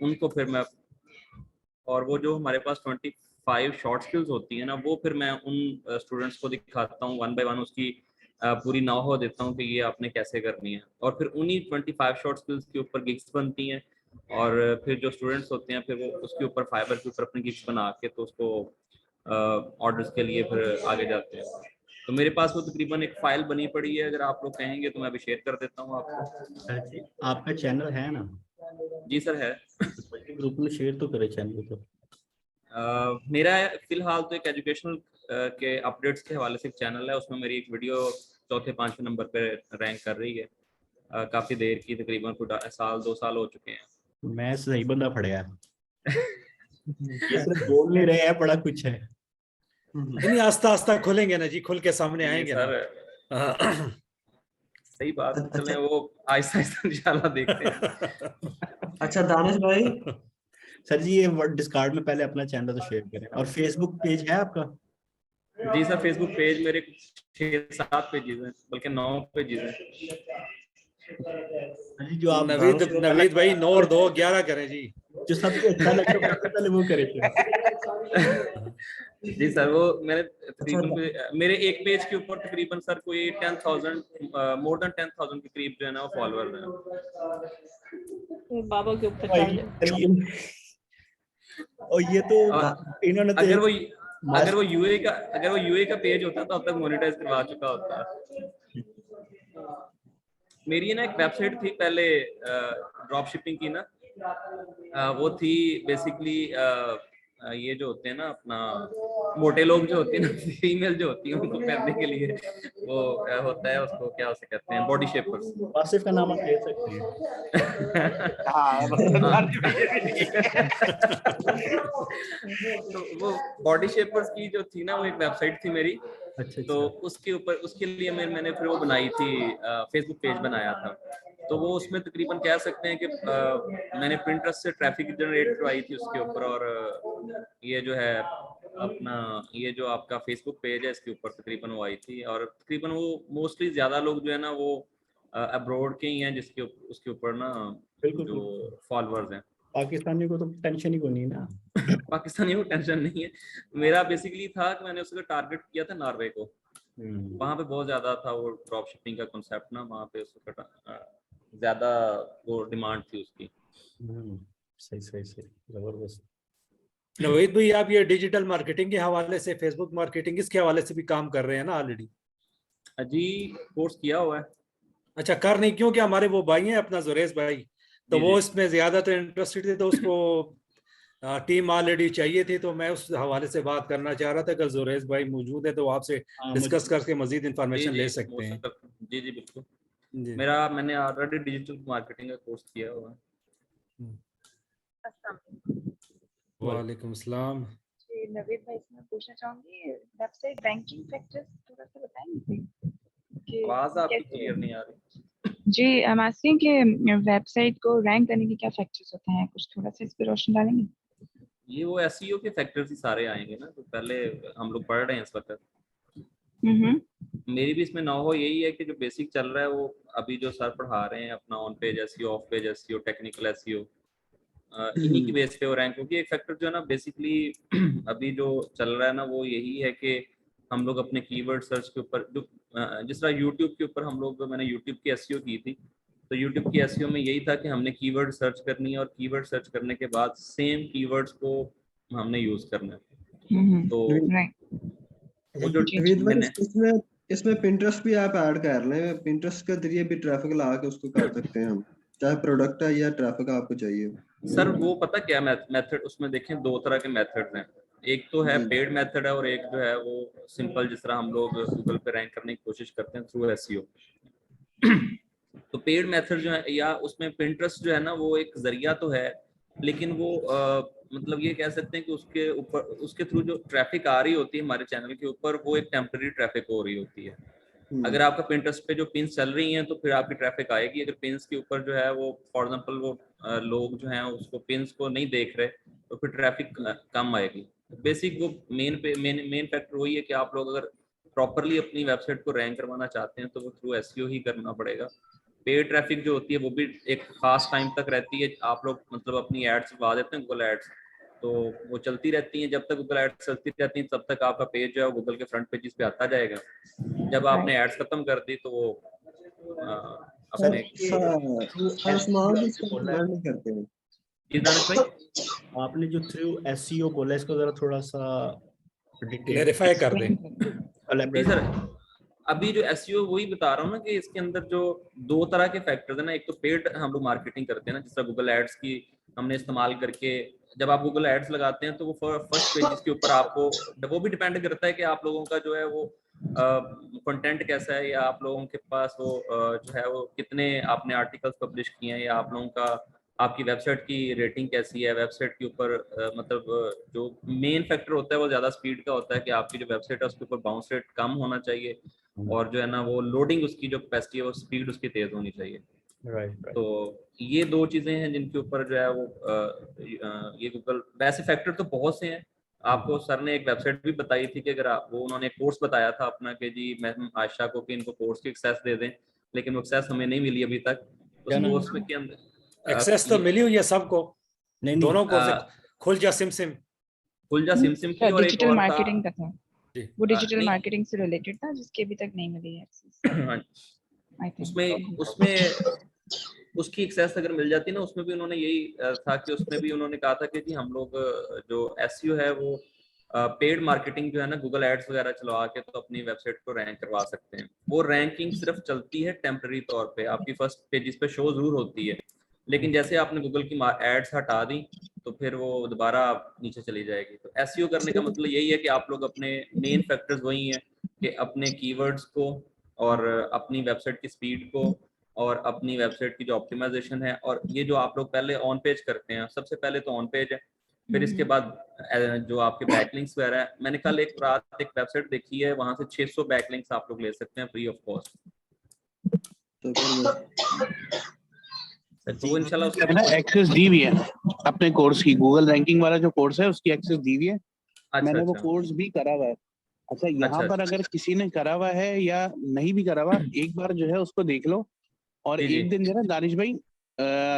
उनको फिर मैं, और वो जो हमारे पास 25 शॉर्ट स्किल्स होती है ना, वो फिर मैं उन स्टूडेंट्स को दिखाता हूँ, 1 बाय 1 उसकी पूरी नॉलेज देता हूँ कि ये आपने कैसे करनी है, और फिर उन्हीं 25 शॉर्ट स्किल्स के ऊपर गिग्स बनती हैं, और फिर जो स्टूडेंट्स होते हैं फिर वो उसके ऊपर फाइबर के ऊपर अपनी गिग्स बना के तो उसको ऑर्डर्स के लिए फिर आगे जाते हैं। तो मेरे पास वो तकरीबन एक फाइल बनी पड़ी है, अगर आप लोग कहेंगे तो मैं अभी शेयर कर देता हूँ आपको। जी, आपका चैनल है ना? जी सर है। ग्रुप में शेयर तो करे चैनल को। मेरा फिलहाल तो एक एजुकेशनल के अपडेट्स के हवाले से एक चैनल है, उसमें मेरी एक वीडियो 4-5 नंबर पे रैंक कर रही है, काफ़ी देर की, तकरीबन कुछ साल 2 साल हो चुके हैं। मैं सही बंदा पड़ेगा। ये सिर्फ बोल नहीं रहे हैं, बड़ा कुछ है। नहीं, आस्ता आस्ता खुलेंगे ना जी, खुल के सामने आएंगे सर ना। सही बात, चलें वो आहिस्ता आहिस्ता इंशाल्लाह देखते हैं। अच्छा दानिश भाई, सर जी ये डिस्कार्ड में पहले अपना चैनल तो शेयर करें, और फेसबुक पेज है आपका? जी सर, फेसबुक पेज मेरे 6-7 पेजेस हैं, बल्कि 9 पेजेस हैं। जी जो आप नवीद भाई 9 और 2 11 करें जी। जो सबसे अच्छा लगे पहले वो करें। जी सर, वो मैंने तकरीबन मेरे एक पेज के ऊपर तकरीबन सर कोई 10,000 मोर देन 10,000 के करीब जो है ना वो फॉलोअर्स हैं। बाबा के ऊपर चल जाए। और ये तो इन्होंने तो अगर वो यूए का पेज होता तो अब तक मोनेटाइज करवा चुका होता। मेरी ना एक वेबसाइट थी पहले ड्रॉप शिपिंग की ना, वो थी बेसिकली ये जो होते हैं ना अपना मोटे लोग जो होते हैं ना, फीमेल जो होती है उनको पहनने के लिए वो होता है, उसको क्या उसे कहते हैं, बॉडी शेपर्स। वासिफ का नाम आप ले सकते हैं। तो वो बॉडी शेपर्स की जो थी ना, वो एक वेबसाइट थी मेरी। अच्छा, तो उसके ऊपर उसके लिए मैंने फिर वो बनाई थी, फेसबुक पेज बनाया था। तो वो उसमें तकरीबन कह सकते हैं कि मैंने प्रिंटरेस्ट से ट्रैफिक जनरेट करवाई थी उसके ऊपर, और ये जो है अपना ये जो आपका फेसबुक पेज है इसके ऊपर तकरीबन वो आई थी, और तकरीबन वो मोस्टली ज़्यादा लोग जो है ना वो अब्रॉड के ही हैं, जिसके उसके ऊपर ना जो फॉलोअर्स हैं। पाकिस्तानी को तो टेंशन ही को नहीं ना। पाकिस्तानी को टेंशन नहीं है, मेरा बेसिकली था कि मैंने उसका टारगेट किया था नॉर्वे को, वहाँ पे बहुत ज़्यादा था वो ड्रॉप शिपिंग का कॉन्सेप्ट ना, वहाँ पे उसका ज़्यादा वो डिमांड थी उसकी। सही जबरदस्त। नवीद भाई, आप ये डिजिटल मार्केटिंग के हवाले से, फेसबुक मार्केटिंग, इसके हवाले से भी काम कर रहे हैं ना ऑलरेडी? जी कोर्स किया हुआ है। अच्छा, कर नहीं, क्योंकि हमारे वो भाई हैं अपना जुरेश भाई, तो वो इसमें ज्यादा तो इंटरेस्टेड थे, तो उसको टीम ऑलरेडी चाहिए थी, तो मैं उस हवाले से बात करना चाह रहा था कि जुरेश भाई मौजूद है तो आपसे डिस्कस करके मजीद इंफॉर्मेशन ले सकते हैं। जी जी बिल्कुल, मैंने ऑलरेडी डिजिटल मार्केटिंग का कोर्स किया हुआ है। वालेकुम अस्सलाम। जी नवीद भाई से मैं पूछना चाहूंगी, वेबसाइट रैंकिंग फैक्टर्स थोड़ा सा बताएंगे कि आवाज आपकी क्लियर नहीं आ रही। जी आई एम आस्किंग कि वेबसाइट को रैंक करने के क्या फैक्टर्स होते हैं, कुछ थोड़ा सा इस पे रोशनी डालेंगे? ये वो एसईओ के फैक्टर्स ही सारे आएंगे ना, तो पहले हम लोग पढ़ रहे हैं इस वक्त। मेरी भी इसमें ना हो यही है कि जो बेसिक चल रहा है वो अभी जो सर पढ़ा रहे हैं अपना on page SEO, of page SEO, technical SEO, इन्हीं की बेस पे वो रैंक होगी। एक फैक्टर जो है ना बेसिकली अभी जो चल रहा है ना वो यही है कि हम लोग अपने कीवर्ड सर्च के ऊपर जो जिस तरह यूट्यूब के ऊपर हम लोग, मैंने यूट्यूब की एसईओ की थी, तो यूट्यूब की एसईओ में यही था कि हमने कीवर्ड सर्च करनी है, और कीवर्ड सर्च करने के बाद सेम कीवर्ड्स को हमने यूज करना है। तो वो जो इसमें पिंटरेस्ट भी आप ऐड कर लें, पिंटरेस्ट के जरिए भी ट्रैफिक ला के उसको कर सकते हैं हम, चाहे प्रोडक्ट है या ट्रैफिक आपको चाहिए। सर वो पता क्या मेथड, उसमें देखें 2 तरह के मेथड हैं, एक तो है पेड मेथड है, और एक जो है वो सिंपल जिस तरह हम लोग गूगल पे रैंक करने की कोशिश करते हैं थ्रू एसईओ। तो पेड मेथड जो है, या उसमें पिंटरेस्ट जो है ना वो एक जरिया तो है, लेकिन वो मतलब ये कह सकते हैं कि उसके ऊपर उसके थ्रू जो ट्रैफिक आ रही होती है हमारे चैनल के ऊपर, वो एक टेम्पररी ट्रैफिक हो रही होती है। अगर आपका पिंटरेस्ट पे जो पिन्स चल रही हैं तो फिर आपकी ट्रैफिक आएगी। अगर पिन्स के ऊपर जो है वो फॉर एग्जांपल वो लोग जो हैं उसको पिन्स को नहीं देख रहे, तो फिर ट्रैफिक कम आएगी। बेसिक वो मेन फैक्टर वही है कि आप लोग अगर प्रॉपरली अपनी वेबसाइट को रैंक करवाना चाहते हैं तो वो थ्रू एसईओ ही करना पड़ेगा। पेड ट्रैफिक जो होती है वो भी एक खास टाइम तक रहती है। आप लोग मतलब अपनी एड्स लगा देते हैं गूगल एड्स, तो वो चलती रहती हैं। जब तक गूगल एड्स चलती रहती हैं तब तक आपका पेज जो है गूगल के फ्रंट पेजेस पे आता जाएगा। जब आपने एड्स खत्म कर दी तो वो अपने आसमान भी इसको इस्तेमाल नहीं करते हैं। दानिश भाई आपने जो थ्रू एसईओ बोला इसको जरा थोड़ा सा क्लेरिफाई कर दें। जी सर, अभी जो एसईओ वही बता रहा हूँ ना कि इसके अंदर जो दो तरह के फैक्टर्स है ना, एक तो पेड हम लोग मार्केटिंग करते हैं ना, जिस तरह गूगल एड्स की हमने इस्तेमाल करके जब आप गूगल एड्स लगाते हैं तो वो फर्स्ट पेजेस के ऊपर आपको वो भी डिपेंड करता है कि आप लोगों का जो है वो कंटेंट कैसा है, या आप लोगों के पास वो जो है वो कितने आपने आर्टिकल्स पब्लिश किए हैं, या आप लोगों का आपकी वेबसाइट की रेटिंग कैसी है। वेबसाइट के ऊपर मतलब जो मेन फैक्टर होता है वो ज्यादा स्पीड का होता है कि आपकी जो वेबसाइट है उसके ऊपर बाउंस रेट कम होना चाहिए, और जो है ना वो लोडिंग उसकी जो कैपेसिटी है वो स्पीड उसकी तेज होनी चाहिए। राइट। तो ये दो चीजें हैं जिनके ऊपर जो है वो ये गूगल, वैसे फैक्टर तो बहुत से हैं। आपको सर ने एक वेबसाइट भी बताई थी कि अगर आप वो उन्होंने कोर्स बताया था अपना कि जी मैं आयशा को कि इनको कोर्स की एक्सेस दे दें, लेकिन वो एक्सेस हमें नहीं मिली अभी तक। उस कोर्स में के अंदर एक्सेस तो मिली हुई है सबको, नहीं दोनों को से खुल जा सिम खुलजा सिमसिम की, और एक डिजिटल और मार्केटिंग का था जी। वो, डिजिटल नहीं, मार्केटिंग से रिलेटेड था जिसके अभी तक नहीं मिली है एक्सेस आई थिंक। उसमें उसकी एक्सेस अगर मिल जाती ना, उसमें भी उन्होंने यही था कि उसमें भी उन्होंने कहा था कि जी हम लोग जो एसईओ है वो पेड मार्केटिंग जो है ना गूगल एड्स वगैरह चलवा के तो अपनी वेबसाइट को रैंक करवा सकते हैं। वो रैंकिंग सिर्फ चलती है टेम्पररी तौर पे, आपकी फर्स्ट पेजेस पे शो जरूर होती है, लेकिन जैसे आपने गूगल की एड्स हटा दी तो फिर वो दोबारा नीचे चली जाएगी। तो एसईओ करने का मतलब यही है कि आप लोग अपने मेन फैक्टर्स वही हैं कि अपने कीवर्ड्स को और अपनी वेबसाइट की स्पीड को और अपनी वेबसाइट की जो ऑप्टिमाइजेशन है, और ये जो आप लोग पहले ऑन पेज करते हैं, सबसे पहले तो ऑन पेज है, फिर इसके बाद जो आपके बैकलिंक्स वगैरह है। मैंने कल एक रात एक वेबसाइट देखी है, वहां से 600 बैकलिंक्स आप लोग ले सकते हैं फ्री ऑफ कॉस्ट। तो फिर तो वो इंशाल्लाह उसमें अपना एक्सेस दी हुई है अपने कोर्स की, गूगल रैंकिंग वाला जो कोर्स है उसकी एक्सेस दी हुई है। मैंने वो कोर्स भी करा हुआ है। अच्छा, यहाँ पर अगर किसी ने करा हुआ है या नहीं भी करा हुआ, एक बार जो है उसको देख लो, और एक दिन जो है दानिश भाई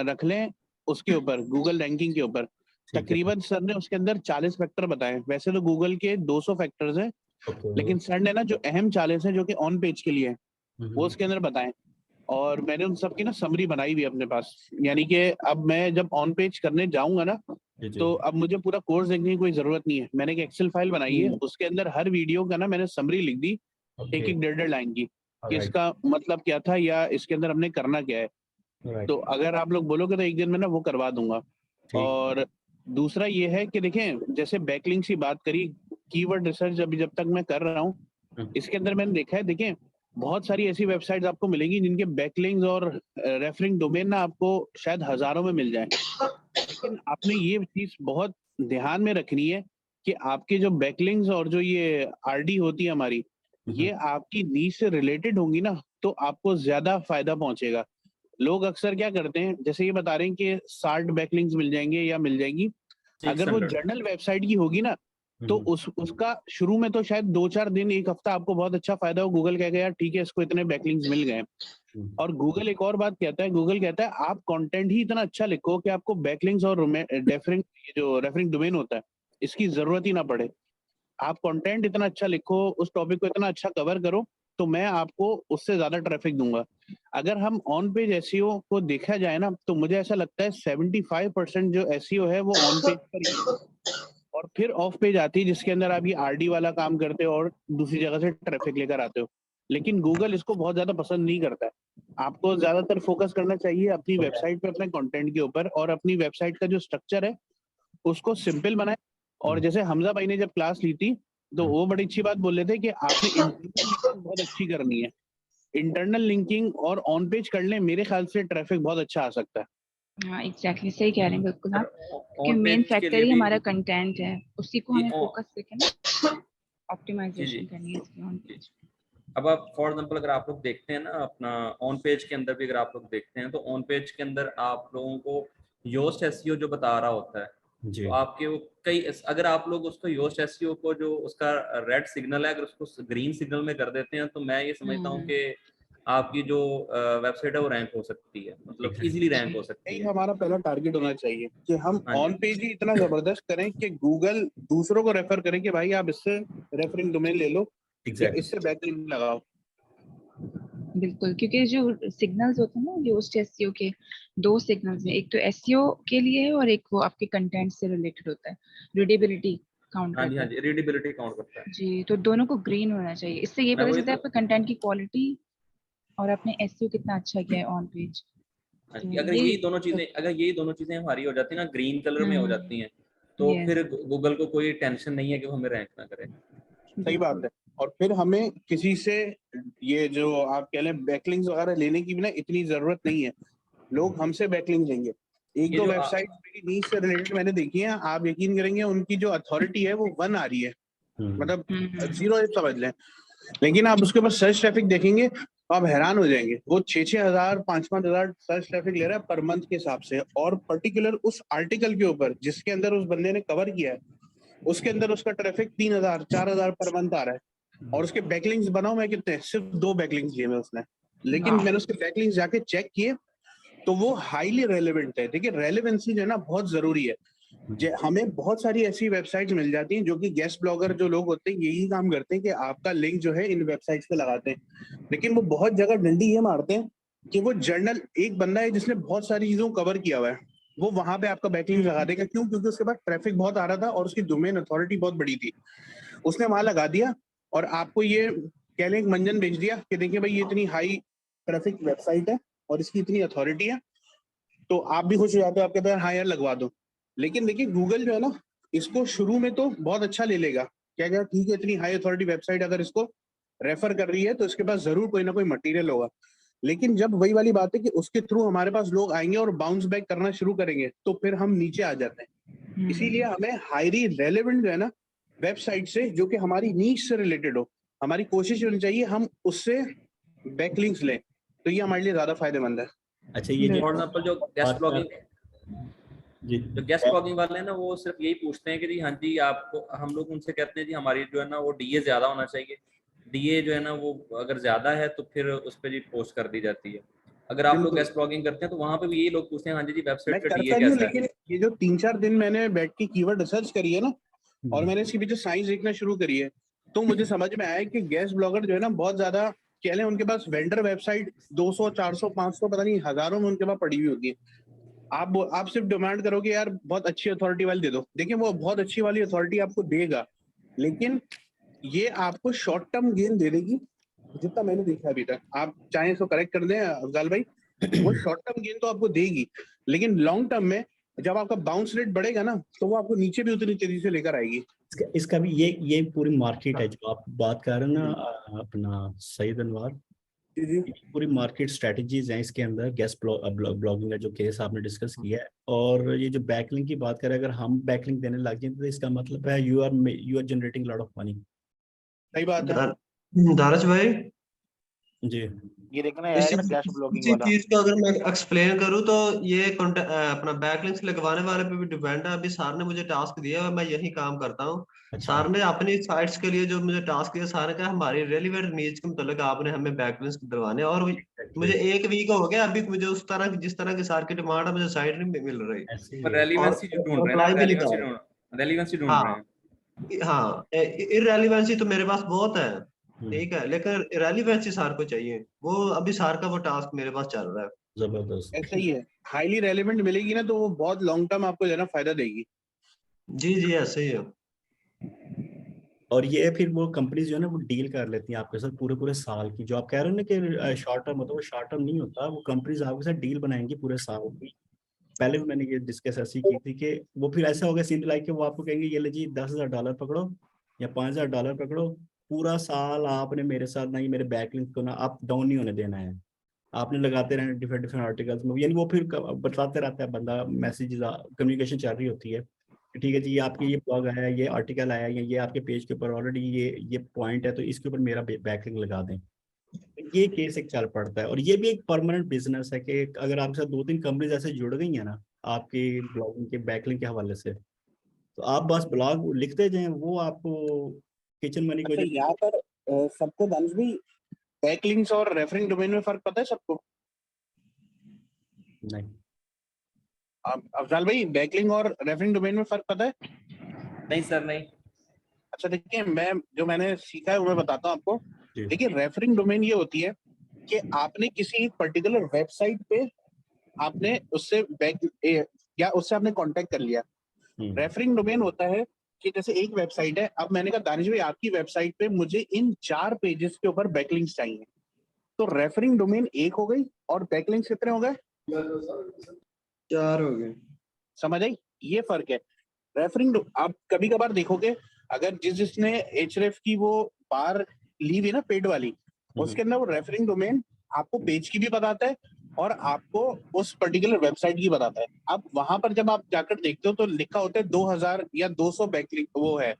रख लें उसके ऊपर, गूगल रैंकिंग के ऊपर। तकरीबन सर ने उसके अंदर 40 फैक्टर बताए। वैसे तो गूगल के 200 फैक्टर्स हैं, लेकिन सर ने ना जो अहम 40 है जो कि ऑन पेज के लिए है वो उसके अंदर बताएं। और मैंने उन सब की ना समरी बनाई हुई अपने पास, यानी कि अब मैं जब ऑन पेज करने जाऊंगा ना तो अब मुझे पूरा कोर्स देखने की कोई जरूरत नहीं है। मैंने एक एक्सेल फाइल बनाई है, उसके अंदर हर वीडियो का ना मैंने समरी लिख दी, एक एक 1.5 लाइन की, कि इसका मतलब क्या था या इसके अंदर हमने करना क्या है। तो अगर आप लोग बोलोगे तो एक दिन में ना वो करवा दूंगा। और दूसरा ये है कि देखें, जैसे बैकलिंक्स की बात करी, कीवर्ड रिसर्च अभी जब तक मैं कर रहा हूँ इसके अंदर मैंने देखा है, देखें बहुत सारी ऐसी वेबसाइट्स आपको मिलेंगी जिनके बैकलिंक्स और रेफरिंग डोमेन ना आपको शायद हजारों में मिल जाए, लेकिन आपने ये चीज बहुत ध्यान में रखनी है कि आपके जो बैकलिंक्स और जो ये आरडी होती है हमारी, ये आपकी नीश से रिलेटेड होंगी ना तो आपको ज्यादा फायदा पहुंचेगा। लोग अक्सर क्या करते हैं, जैसे ये बता रहे हैं कि 60 बैकलिंक्स मिल जाएंगे या मिल जाएंगी, अगर वो जर्नल वेबसाइट की होगी ना तो उसका शुरू में तो शायद 2-4 दिन, एक हफ्ता आपको बहुत अच्छा फायदा हो, गूगल कहेगा यार ठीक है इसको इतने बैकलिंक्स मिल गए। और गूगल एक और बात कहता है, गूगल कहता है आप कंटेंट ही इतना अच्छा लिखो कि आपको बैकलिंक्स और जो रेफरिंग डोमेन होता है इसकी जरूरत ही ना पड़े। आप कंटेंट इतना अच्छा लिखो, उस टॉपिक को इतना अच्छा कवर करो, तो मैं आपको उससे ज्यादा ट्रैफिक दूंगा। अगर हम ऑन पेज एसईओ को देखा जाए ना तो मुझे ऐसा लगता है 75% जो एसईओ है वो ऑन पेज पर ही, और फिर ऑफ पेज आती है जिसके अंदर आप ये आरडी वाला काम करते हो और दूसरी जगह से ट्रैफिक लेकर आते हो। लेकिन गूगल इसको बहुत ज्यादा पसंद नहीं करता है। आपको ज्यादातर फोकस करना चाहिए अपनी वेबसाइट पे, अपने कंटेंट के ऊपर, और अपनी वेबसाइट का जो स्ट्रक्चर है उसको सिंपल बनाए। और जैसे हमजा भाई ने जब क्लास ली थी तो वो बड़ी अच्छी बात बोल रहे थे कि आपने इंटरनल लिंकिंग बहुत अच्छी करनी है। इंटरनल लिंकिंग और ऑन पेज कर लें, मेरे ख्याल से ट्रैफिक बहुत अच्छा आ सकता है। हाँ एग्जैक्टली, सही कह रहे हैं बिल्कुल आप, कि मेन फैक्टर ही हमारा कंटेंट है, उसी को हमें फोकस करके ना ऑप्टिमाइजेशन करनी है इसकी ऑन पेज। अब आप फॉर एग्जांपल अगर आप लोग देखते हैं ना अपना ऑन पेज के अंदर भी, अगर आप लोग देखते हैं तो ऑन पेज के अंदर आप लोगों को योस्ट एसईओ जो बता रहा होता है, तो आपके वो कई, अगर आप लोग उसको योस्ट एसईओ को जो उसका रेड सिग्नल है अगर उसको ग्रीन सिग्नल में कर देते हैं तो मैं ये समझता हूँ कि आपकी जो वेबसाइट है वो रैंक हो सकती है, मतलब इजीली रैंक हो सकती यही है। हमारा पहला टारगेट होना चाहिए कि हम हाँ जी। ऑन पेज ही इतना जबरदस्त करें कि गूगल दूसरों को रेफर करें कि भाई आप इससे रेफरिंग डोमेन ले लो या एग्जैक्टली। इससे बैकलिंक लगाओ। बिल्कुल, क्योंकि जो सिग्नल्स होते हैं ना यूज्ड एसईओ के, दो सिग्नल्स हैं, एक तो एसईओ के लिए है और एक वो आपके कंटेंट से रिलेटेड होता है, रीडेबिलिटी काउंट हाँ जी, करता हाँ है। जी, रीडेबिलिटी काउंट करता है। जी, तो दोनों को ग्रीन होना चाहिए, इससे ये मैं पता वही चलता है तो, आपके कंटेंट की क्वालिटी और आपने एसईओ कितना अच्छा किया है ऑन पेज। हाँ तो जी, अगर यही दोनों चीजें हमारी हो जाती है ना, ग्रीन कलर में हो जाती हैं, तो yes, फिर गूगल को कोई टेंशन नहीं है कि वो हमें रैंक ना करे। सही बात है। और फिर हमें किसी से ये जो आप कह लें बैकलिंक्स वगैरह लेने की भी ना इतनी जरूरत नहीं है। लोग हमसे बैकलिंक लेंगे। एक ये दो जो वेबसाइट मेरी नीच से रिलेटेड मैंने देखी है, आप यकीन करेंगे उनकी जो अथॉरिटी है वो 1 आ रही है, मतलब 0 समझ लें। लेकिन आप उसके ऊपर सर्च ट्रैफिक देखेंगे तो आप हैरान हो जाएंगे, वो 6,000 5,000 सर्च ट्रैफिक ले रहा है पर मंथ के हिसाब से, और पर्टिकुलर उस आर्टिकल के ऊपर जिसके अंदर उस बंदे ने कवर किया है उसके अंदर उसका ट्रैफिक 3,000 4,000 पर मंथ आ रहा है। और उसके बैकलिंक्स बनाओ मैं कितने, सिर्फ 2 बैकलिंक्स लिए मैं उसने, लेकिन मैंने उसके बैकलिंक्स जाके चेक किए तो वो हाईली रेलेवेंट है। देखिए रेलेवेंसी जो है ना बहुत जरूरी है। हमें बहुत सारी ऐसी वेबसाइट्स मिल जाती हैं जो कि गेस्ट ब्लॉगर जो लोग होते हैं यही काम करते हैं कि आपका लिंक जो है इन वेबसाइट्स पे लगाते हैं, लेकिन वो बहुत जगह डंडी ये मारते हैं कि वो जर्नल एक बंदा है जिसने बहुत सारी चीजों को कवर किया हुआ है, वो वहां पे आपका बैकलिंक लगा देगा। क्यों? क्योंकि उसके पास ट्रैफिक बहुत आ रहा था और उसकी डोमेन अथॉरिटी बहुत बड़ी थी, उसने वहां लगा दिया और आपको ये कह लें मंजन भेज दिया कि देखिए भाई ये इतनी हाई ट्रैफिक वेबसाइट है और इसकी इतनी अथॉरिटी है, तो आप भी खुश हो जाते हो, आपके पास हाँ यार लगवा दो। लेकिन देखिए गूगल जो है ना इसको शुरू में तो बहुत अच्छा ले लेगा, क्या क्या ठीक है इतनी हाई अथॉरिटी वेबसाइट अगर इसको रेफर कर रही है तो इसके पास जरूर कोई ना कोई मटेरियल होगा। लेकिन जब वही वाली बात है कि उसके थ्रू हमारे पास लोग आएंगे और बाउंस बैक करना शुरू करेंगे तो फिर हम नीचे आ जाते हैं। इसीलिए हमें हाईली रेलेवेंट जो है ना वेबसाइट से जो कि हमारी नीश से रिलेटेड हो, हमारी कोशिश होनी चाहिए हम उससे बैकलिंक्स लें, तो ये हमारे लिए ज्यादा फायदेमंद है। अच्छा, ये जो फॉर एग्जाम्पल जो गेस्ट ब्लॉगिंग जी जो गेस्ट ब्लॉगिंग वाले हैं ना, वो सिर्फ यही पूछते हैं कि जी हाँ जी आपको, हम लोग उनसे कहते हैं जी हमारी जो है ना वो डीए ज्यादा होना चाहिए, डीए जो है ना वो अगर ज्यादा है तो फिर उस पर जी पोस्ट कर दी जाती है। अगर आप लोग बिल्कुल गेस्ट ब्लॉगिंग करते हैं तो वहां पे भी यही लोग पूछते हैं हाँ जी मैं वेबसाइट का डीए करता नहीं हूँ, कैसा है। लेकिन ये जो 3-4 दिन मैंने बैठ के कीवर्ड रिसर्च करी है ना और मैंने इसके पीछे साइंस देखना शुरू करी है, तो मुझे समझ में आया कि गेस्ट ब्लॉगर जो है ना बहुत ज्यादा कह लें उनके पास वेंडर वेबसाइट 200 400 500 पता नहीं हजारों में उनके पास पड़ी हुई होती है। आप सिर्फ डिमांड करोगे यार बहुत अच्छी अथॉरिटी वाली दे दो, देखिए वो बहुत अच्छी वाली अथॉरिटी आपको देगा, लेकिन ये आपको शॉर्ट टर्म गेन दे देगी जितना मैंने देखा अभी तक। आप चाहें तो करेक्ट कर दें अफजाल भाई, वो शॉर्ट टर्म गेन तो आपको देगी, लेकिन लॉन्ग टर्म में जब आपका बाउंस रेट बढ़ेगा ना तो वो आपको नीचे भी उतनी तेजी से लेकर आएगी। इसका भी ये पूरी मार्केट है जो आप बात कर रहे हैं ना, अपना सईद अनवर, जी पूरी मार्केट स्ट्रेटजीज हैं इसके अंदर। गेस्ट ब्लॉगिंग का जो केस आपने डिस्कस किया है, और ये जो बैकलिंक की बात करें, अगर हम बैकलिंक देने लग जाए तो इसका मतलब है you are generating lot of money. सही बात है दारज भाई, जी ये देखना इसी आएगा ना कैश ब्लॉकिंग इसी वाला। चीज को अगर मैं एक्सप्लेन करूँ तो ये अपना बैकलिंक्स लगवाने वाले पे भी डिपेंड है। अभी सर ने मुझे टास्क दिया है, मैं यही काम करता हूँ। अच्छा सर ने अपनी साइट्स के लिए जो मुझे टास्क दिया, सर ने कहा हमारी रेलिवेंट नीड्स के मुताबिक आपने हमें बैकलिंक्स दिलवाने हैं। और मुझे exactly, 1 वीक हो गया, अभी मुझे उस तरह जिस तरह की सर की डिमांड है मुझे साइट नहीं मिल रही ऐसे ही पर है। और रेलिवेंसी जो ढूंढ रहे हैं ना, रिप्लाई भी नहीं कर रहे। रेलिवेंसी ढूंढ रहे हाँ हैं। हाँ, इरेलीवेंसी तो मेरे पास बहुत है, हम्म, ठीक है, लेकिन रेलिवेंसी सर को चाहिए। वो अभी सर का वो टास्क मेरे पास चल रहा है। जबरदस्त। ऐसा ही है, हाईली रेलेवेंट मिलेगी ना तो वो बहुत लॉन्ग टर्म आपको जो है ना फायदा देगी। जी जी, ऐसे ही है। और ये फिर वो कंपनीज जो है ना वो डील कर लेती हैं आपके साथ पूरे पूरे साल की। जो आप कह रहे हो ना कि शॉर्ट टर्म होता है, वो शॉर्ट टर्म नहीं होता। वो कंपनीज आपके साथ डील बनाएंगी पूरे साल की। पहले भी मैंने ये डिस्कस ऐसी की थी कि वो फिर ऐसा होगा सीन लाइक कि वो आपको कहेंगे ये ले जी $10,000 पकड़ो या $5,000 पकड़ो, पूरा साल आपने मेरे साथ ना, ये मेरे बैकलिंक को ना आप डाउन नहीं होने देना है, आपने लगाते रहना डिफरेंट डिफरेंट आर्टिकल्स में। यानी वो फिर बताते रहता है बंदा, मैसेज कम्युनिकेशन चल रही होती है कि ठीक है जी आपके ये ब्लॉग आया, ये आर्टिकल आया, या ये आपके पेज के ऊपर ऑलरेडी ये पॉइंट है, तो इसके ऊपर मेरा बैकलिंक लगा दें। ये केस एक चल पड़ता है। और ये भी एक परमानेंट बिजनेस है कि अगर आपके साथ 2-3 कंपनीज ऐसे जुड़ गई हैं ना आपके ब्लॉगिंग के बैकलिंक के हवाले से, तो आप बस ब्लॉग लिखते जाएं, वो आपको किचन मनी को अच्छा यहाँ पर सबको दानिश भाई बैकलिंक्स और रेफरिंग डोमेन में फर्क पता है सबको? नहीं। अफजाल भाई, बैकलिंक और रेफरिंग डोमेन में फर्क पता है? नहीं सर, नहीं। अच्छा देखिए, मैंने सीखा है वो मैं बताता हूँ आपको। जी। देखिए, रेफरिंग डोमेन ये होती है कि आपने किसी एक पर्टिकुलर वेबसाइट पे आपने उससे या उससे आपने कांटेक्ट कर लिया। रेफरिंग डोमेन होता है कि जैसे एक वेबसाइट है, अब मैंने कहा दानिश भाई आपकी वेबसाइट पे मुझे इन 4 पेजेस के ऊपर बैकलिंक्स चाहिए, तो रेफरिंग डोमेन 1 हो गई और बैकलिंक्स कितने हो गए? 4 हो गए। समझ आई? ये फर्क है। रेफरिंग आप कभी कभार देखोगे, अगर जिसने एचरेफ की वो बार ली हुई ना पेड वाली, उसके अंदर वो रेफरिंग डोमेन आपको पेज की भी बताता है और आपको उस पर्टिकुलर वेबसाइट की बताता है। अब वहां पर जब आप जाकर देखते हो तो लिखा होता है 2000 या 200 बैकलिंक वो है,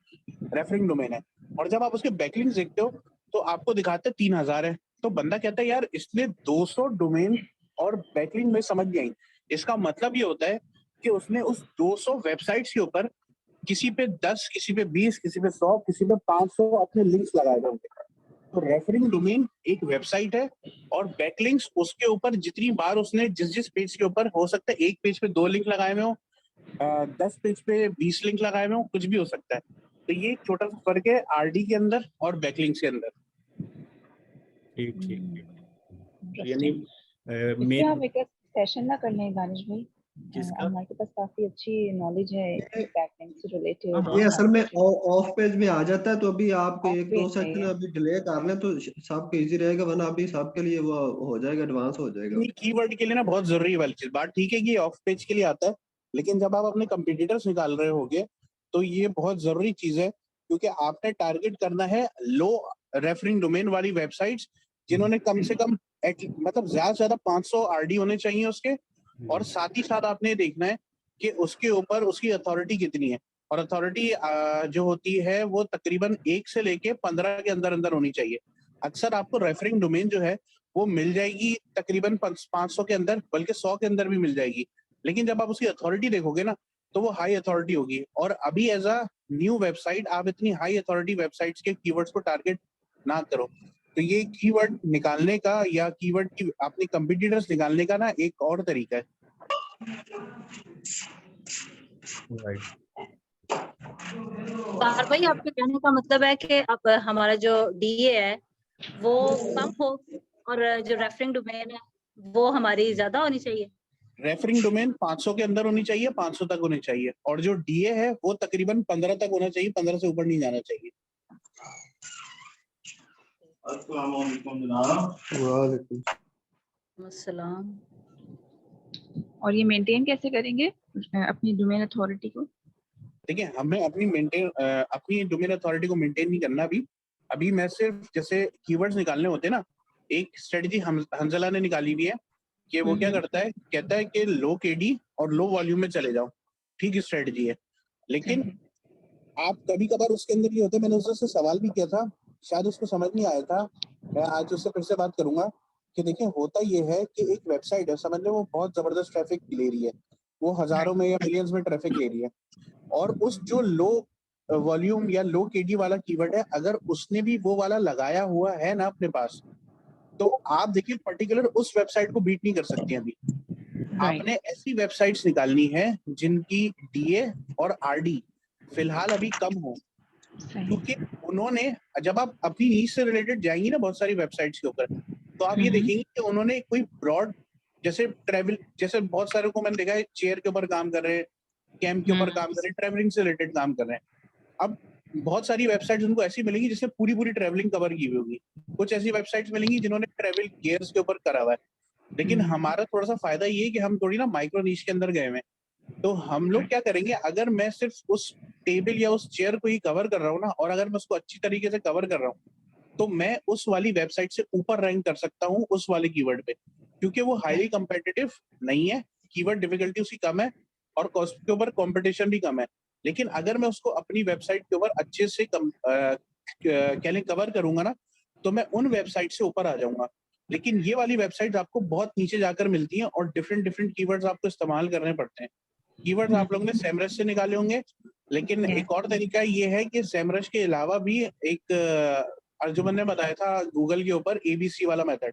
रेफरिंग डोमेन है, और जब आप उसके बैकलिंक देखते हो तो आपको दिखाते हैं 3000 है। तो बंदा कहता है यार इसने 200 डोमेन और बैकलिंक में समझ गई। इसका मतलब ये होता है कि उसने उस 200 वेबसाइट्स के ऊपर किसी पे 10, किसी पे 20, किसी पे 100, किसी पे 500 अपने लिंक्स लगाए होंगे। तो रेफरिंग डोमेन एक वेबसाइट है और बैकलिंक्स उसके ऊपर जितनी बार उसने जिस पेज के ऊपर, हो सकता है एक पेज पे 2 लिंक लगाए हुए हो, 10 पेज पे 20 लिंक लगाए हुए हो, कुछ भी हो सकता है। तो ये एक छोटा सा फर्क है आरडी के अंदर और बैकलिंक्स के अंदर। ठीक ठीक। यानी इससे मेन आप एक सेशन ना कर लें दानिश भाई, किसका? हमारे पास काफी अच्छी नॉलेज है बैकएंड से रिलेटेड। ये असल में ऑफ पेज में आ जाता है, तो अभी आप Off एक page दो में सेक्शन है। अभी डिले कर लें तो सबको इजी रहेगा, वरना अभी सबके लिए वो हो जाएगा, एडवांस हो जाएगा। कीवर्ड के लिए ना बहुत जरूरी वाली चीज, बात ठीक है कि ऑफ पेज के लिए आता है, लेकिन जब आप अपने कंपटीटर्स निकाल रहे होगे तो ये बहुत जरूरी चीज है, क्योंकि आपने टारगेट करना है लो रेफरिंग डोमेन वाली वेबसाइट्स, जिन्होंने कम से कम मतलब ज्यादा से ज्यादा 500 आरडी होने चाहिए उसके, और साथ ही साथ आपने देखना है कि उसके ऊपर उसकी अथॉरिटी कितनी है, और अथॉरिटी जो होती है वो तकरीबन 1 से लेके 15 के अंदर अंदर होनी चाहिए। अक्सर आपको रेफरिंग डोमेन जो है वो मिल जाएगी तकरीबन 500 के अंदर, बल्कि 100 के अंदर भी मिल जाएगी, लेकिन जब आप उसकी अथॉरिटी देखोगे ना तो वो हाई अथॉरिटी होगी। और अभी एज अ न्यू वेबसाइट आप इतनी हाई अथॉरिटी वेबसाइट्स के कीवर्ड्स को टारगेट ना करो। तो ये कीवर्ड निकालने का या कीवर्ड की अपने कंपटीटर्स निकालने का ना एक और तरीका है। राइट। तार भाई, आपके कहने का मतलब है कि अब हमारा जो डीए है वो कम हो और जो रेफरिंग डोमेन है वो हमारी ज्यादा होनी चाहिए। रेफरिंग डोमेन 500 के अंदर होनी चाहिए, 500 तक होनी चाहिए, और जो डीए है वो तकरीबन 15 तक होना चाहिए, 15 से ऊपर नहीं जाना चाहिए। अस्सलाम। और ये मेंटेन कैसे करेंगे अपनी डोमेन अथॉरिटी को? देखिए, हमें अपनी डोमेन अथॉरिटी को मेंटेन नहीं करना अभी मैं सिर्फ जैसे कीवर्ड्स निकालने होते हैं ना, एक स्ट्रेटजी हंजला ने निकाली हुई है कि वो क्या करता है, कहता है कि लो केडी और लो वॉल्यूम में चले जाओ, ठीक स्ट्रेटजी है। लेकिन आप कभी कभार उसके अंदर ये होता है, मैंने उससे सवाल भी किया था, शायद उसको समझ नहीं आया था, मैं आज उससे फिर से बात करूंगा कि देखिए होता ये है कि एक वेबसाइट है, समझ लो वो बहुत जबरदस्त ट्रैफिक ले रही है, वो हजारों में या मिलियंस में ट्रैफिक ले रही है, और उस जो लो वॉल्यूम या लो केडी वाला कीवर्ड है, अगर उसने भी वो वाला लगाया हुआ है ना अपने पास, तो आप देखिए पर्टिकुलर उस वेबसाइट को बीट नहीं कर सकती अभी। आपने ऐसी वेबसाइट्स निकालनी है जिनकी डीए और आरडी फिलहाल अभी कम हो, क्योंकि उन्होंने, जब आप अपनी नीश से रिलेटेड जाएंगी ना बहुत सारी वेबसाइट्स के ऊपर, तो आप ये देखेंगे कि उन्होंने कोई ब्रॉड, जैसे ट्रेवल, जैसे बहुत सारे को मैंने देखा है चेयर के ऊपर काम कर रहे हैं, कैंप के ऊपर काम कर रहे हैं, ट्रेवलिंग से रिलेटेड काम कर रहे हैं। अब बहुत सारी वेबसाइट्स उनको ऐसी मिलेंगी जिससे पूरी ट्रेवलिंग कवर की हुई होगी, कुछ ऐसी वेबसाइट्स मिलेंगी जिन्होंने ट्रेवल गियर्स के ऊपर करा हुआ है। लेकिन हमारा थोड़ा सा फायदा ये है कि हम थोड़ी ना माइक्रो नीश के अंदर गए हुए हैं, तो हम लोग क्या करेंगे, अगर मैं सिर्फ उस टेबल या उस चेयर को ही कवर कर रहा हूँ ना, और अगर मैं उसको अच्छी तरीके से कवर कर रहा हूँ, तो मैं उस वाली वेबसाइट से ऊपर रैंक कर सकता हूँ उस वाले कीवर्ड पे, क्योंकि वो हाईली कम्पिटिटिव नहीं है, कीवर्ड डिफिकल्टी उसकी कम है और कॉस्ट के ऊपर कंपटीशन भी कम है। लेकिन अगर मैं उसको अपनी वेबसाइट के ऊपर अच्छे से कवर करूंगा ना, तो मैं उन वेबसाइट से ऊपर आ जाऊंगा। लेकिन ये वाली वेबसाइट आपको बहुत नीचे जाकर मिलती हैं और डिफरेंट कीवर्ड्स आपको इस्तेमाल करने पड़ते हैं। कीवर्ड्स आप लोगों ने सेमरश से निकाले होंगे, लेकिन एक और तरीका ये है कि सेमरश के अलावा भी एक अर्जुमन ने बताया था गूगल के ऊपर ABC वाला मेथड,